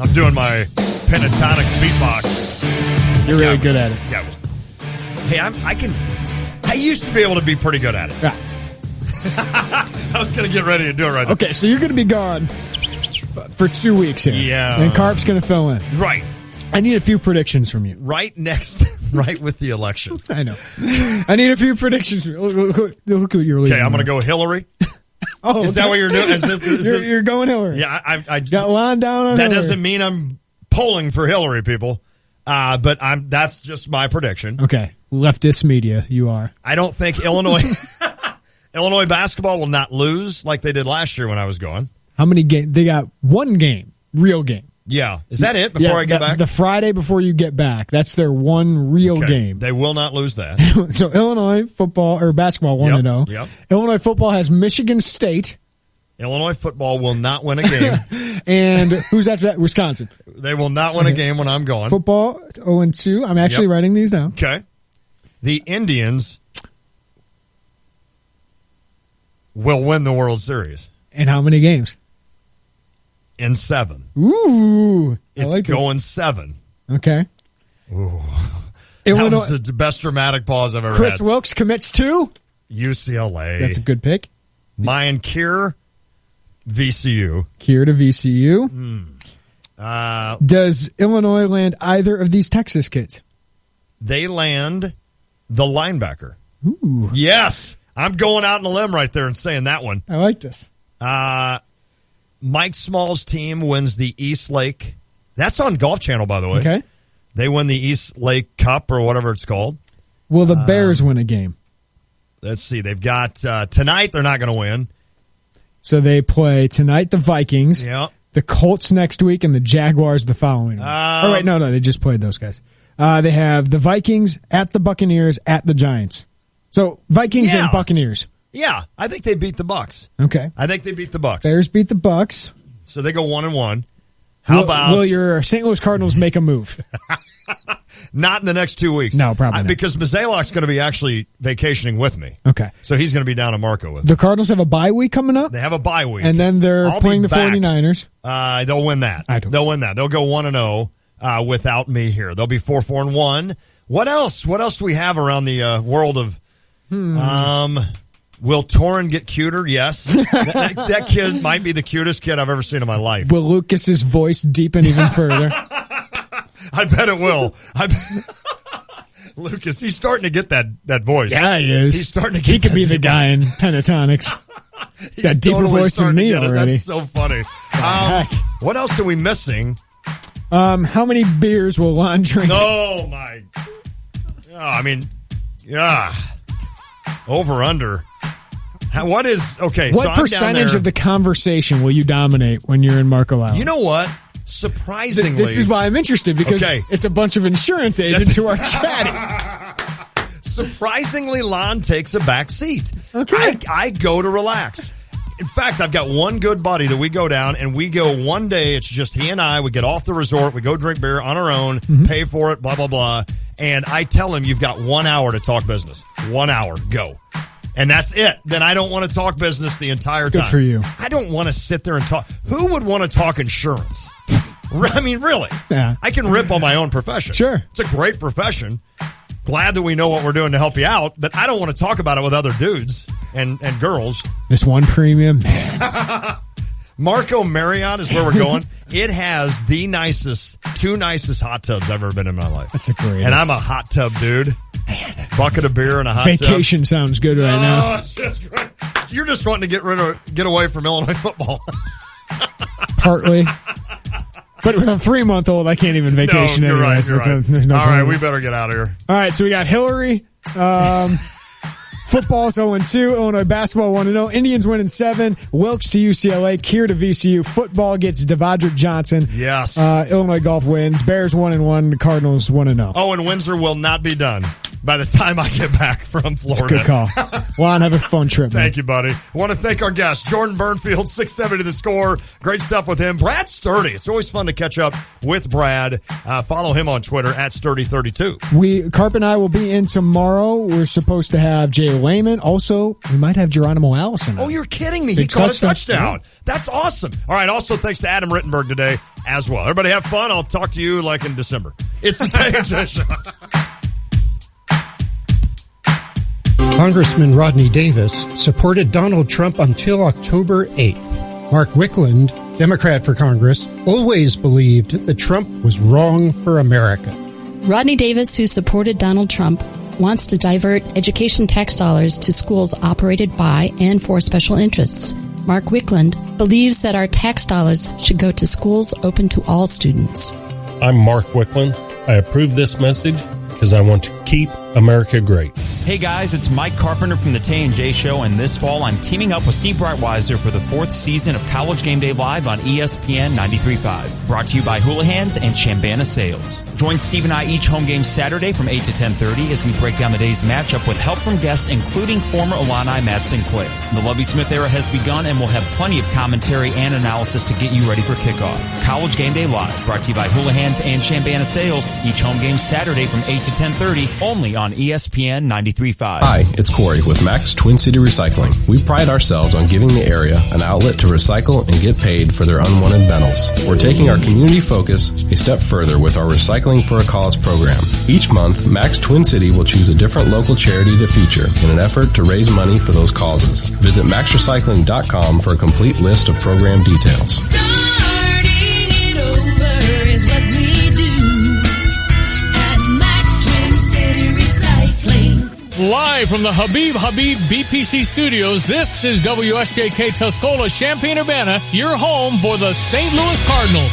I'm doing my pentatonics beatbox. You're really good at it. Yeah. Hey, I used to be able to be pretty good at it. Yeah. I was going to get ready to do it right now. Okay, so you're going to be gone for 2 weeks here. Yeah. And Carp's going to fill in. Right. I need a few predictions from you. Right with the election. I know. I need a few predictions. Look who you're leaving. Okay, I'm going to go Hillary. Oh, is that what you're doing? You're going Hillary. Yeah, I got line down on that Hillary. doesn't mean I'm polling for Hillary, people. But that's just my prediction. Okay, leftist media, you are. I don't think Illinois basketball will not lose like they did last year when I was going. How many games? They got one game real game. Yeah. Is that it before I get back? The Friday before you get back. That's their one real game. They will not lose that. So Illinois football or basketball 1-0. Yep. Illinois football has Michigan State. Illinois football will not win a game. And who's after that? Wisconsin. They will not win a game when I'm gone. Football 0-2. I'm actually writing these down. Okay. The Indians will win the World Series. In how many games? In 7. Ooh. It's going 7. Okay. Ooh. Illinois, that was the best dramatic pause I've ever Chris had. Wilkes commits to UCLA. That's a good pick. Mayan Kier, VCU. Kier to VCU. Does Illinois land either of these Texas kids? They land the linebacker. Ooh. Yes. I'm going out on a limb right there and saying that one. I like this. Mike Small's team wins the East Lake. That's on Golf Channel, by the way. Okay. They win the East Lake Cup or whatever it's called. Will the Bears win a game? Let's see. They've got tonight. They're not going to win. So they play tonight the Vikings, the Colts next week, and the Jaguars the following week. No, they just played those guys. They have the Vikings at the Buccaneers at the Giants. So Vikings and Buccaneers. Yeah, I think they beat the Bucs. Okay. I think they beat the Bucs. Bears beat the Bucs. So they go 1-1. How about... Will your St. Louis Cardinals make a move? Not in the next 2 weeks. No, probably not. Because Mazalok's going to be actually vacationing with me. Okay. So he's going to be down in Marco with me. The Cardinals have a bye week coming up? They have a bye week. And then they're playing the 49ers. They'll win that. They'll win that. They'll go 1-0 without me here. They'll be 4-4-1. What else? What else do we have around the world of... Will Torrin get cuter? Yes. that kid might be the cutest kid I've ever seen in my life. Will Lucas's voice deepen even further? I bet it will. Lucas, he's starting to get that voice. Yeah, he is. He's starting to get He could be the guy in Pentatonics. Got deeper totally voice than me already. That's so funny. What else are we missing? How many beers will Lon drink? Oh, my. Over, under. What is, okay, what so I'm percentage down there. of the conversation will you dominate when you're in Marco Island? You know what? Surprisingly. This is why I'm interested, because it's a bunch of insurance agents who are chatting. Surprisingly, Lon takes a back seat. Okay. I go to relax. In fact, I've got one good buddy that we go down, and we go one day. It's just he and I. We get off the resort. We go drink beer on our own, pay for it, blah, blah, blah. And I tell him, you've got 1 hour to talk business. 1 hour. Go. And that's it. Then I don't want to talk business the entire time. Good for you. I don't want to sit there and talk. Who would want to talk insurance? I mean, really. Yeah. I can rip on my own profession. Sure. It's a great profession. Glad that we know what we're doing to help you out, but I don't want to talk about it with other dudes and girls. This one premium. Marco Marriott is where we're going. It has the two nicest hot tubs I've ever been in my life. That's a great. And I'm a hot tub dude. Man. Bucket of beer and a hot tub. Vacation sounds good right now. It's just great. You're just wanting to get away from Illinois football. Partly. But with a 3-month-old, I can't even vacation you're anyway. Right, So you're right. there's no All point. right, we better get out of here. All right, so we got Hillary. Football's 0-2. Illinois basketball 1-0. Indians winning 7. Wilkes to UCLA. Kier to VCU. Football gets Devondrick Johnson. Yes. Illinois golf wins. Bears 1-1. The Cardinals 1-0. Oh, and Windsor will not be done by the time I get back from Florida. Good call. Lon, have a fun trip. Thank you, buddy. I want to thank our guest, Jordan Burnfield, 670 The Score. Great stuff with him. Brad Sturdy. It's always fun to catch up with Brad. Follow him on Twitter at Sturdy32. Carp and I will be in tomorrow. We're supposed to have Jay Lehman. Also, we might have Geronimo Allison. Oh, you're kidding me. He caught a touchdown. That's awesome. All right. Also, thanks to Adam Rittenberg today as well. Everybody have fun. I'll talk to you like in December. It's the Tay and J Show. Congressman Rodney Davis supported Donald Trump until October 8th. Mark Wickland, Democrat for Congress, always believed that Trump was wrong for America. Rodney Davis, who supported Donald Trump, wants to divert education tax dollars to schools operated by and for special interests. Mark Wickland believes that our tax dollars should go to schools open to all students. I'm Mark Wickland. I approve this message because I want to keep America great. Hey guys, it's Mike Carpenter from the Tay and J Show, and this fall I'm teaming up with Steve Breitweiser for the 4th season of College Game Day Live on ESPN 93.5. Brought to you by Houlihan's and Chambana Sales. Join Steve and I each home game Saturday from 8 to 10:30 as we break down the day's matchup with help from guests including former Illini Matt Sinclair. The Lovie Smith era has begun and we'll have plenty of commentary and analysis to get you ready for kickoff. College Game Day Live, brought to you by Houlihan's and Chambana Sales. Each home game Saturday from 8 to 10:30, only on ESPN 93.5. Hi, it's Corey with Max Twin City Recycling. We pride ourselves on giving the area an outlet to recycle and get paid for their unwanted metals. We're taking our community focus a step further with our Recycling for a Cause program. Each month, Max Twin City will choose a different local charity to feature in an effort to raise money for those causes. Visit maxrecycling.com for a complete list of program details. Live from the Habib BPC studios, this is WSJK Tuscola, Champaign-Urbana, your home for the St. Louis Cardinals.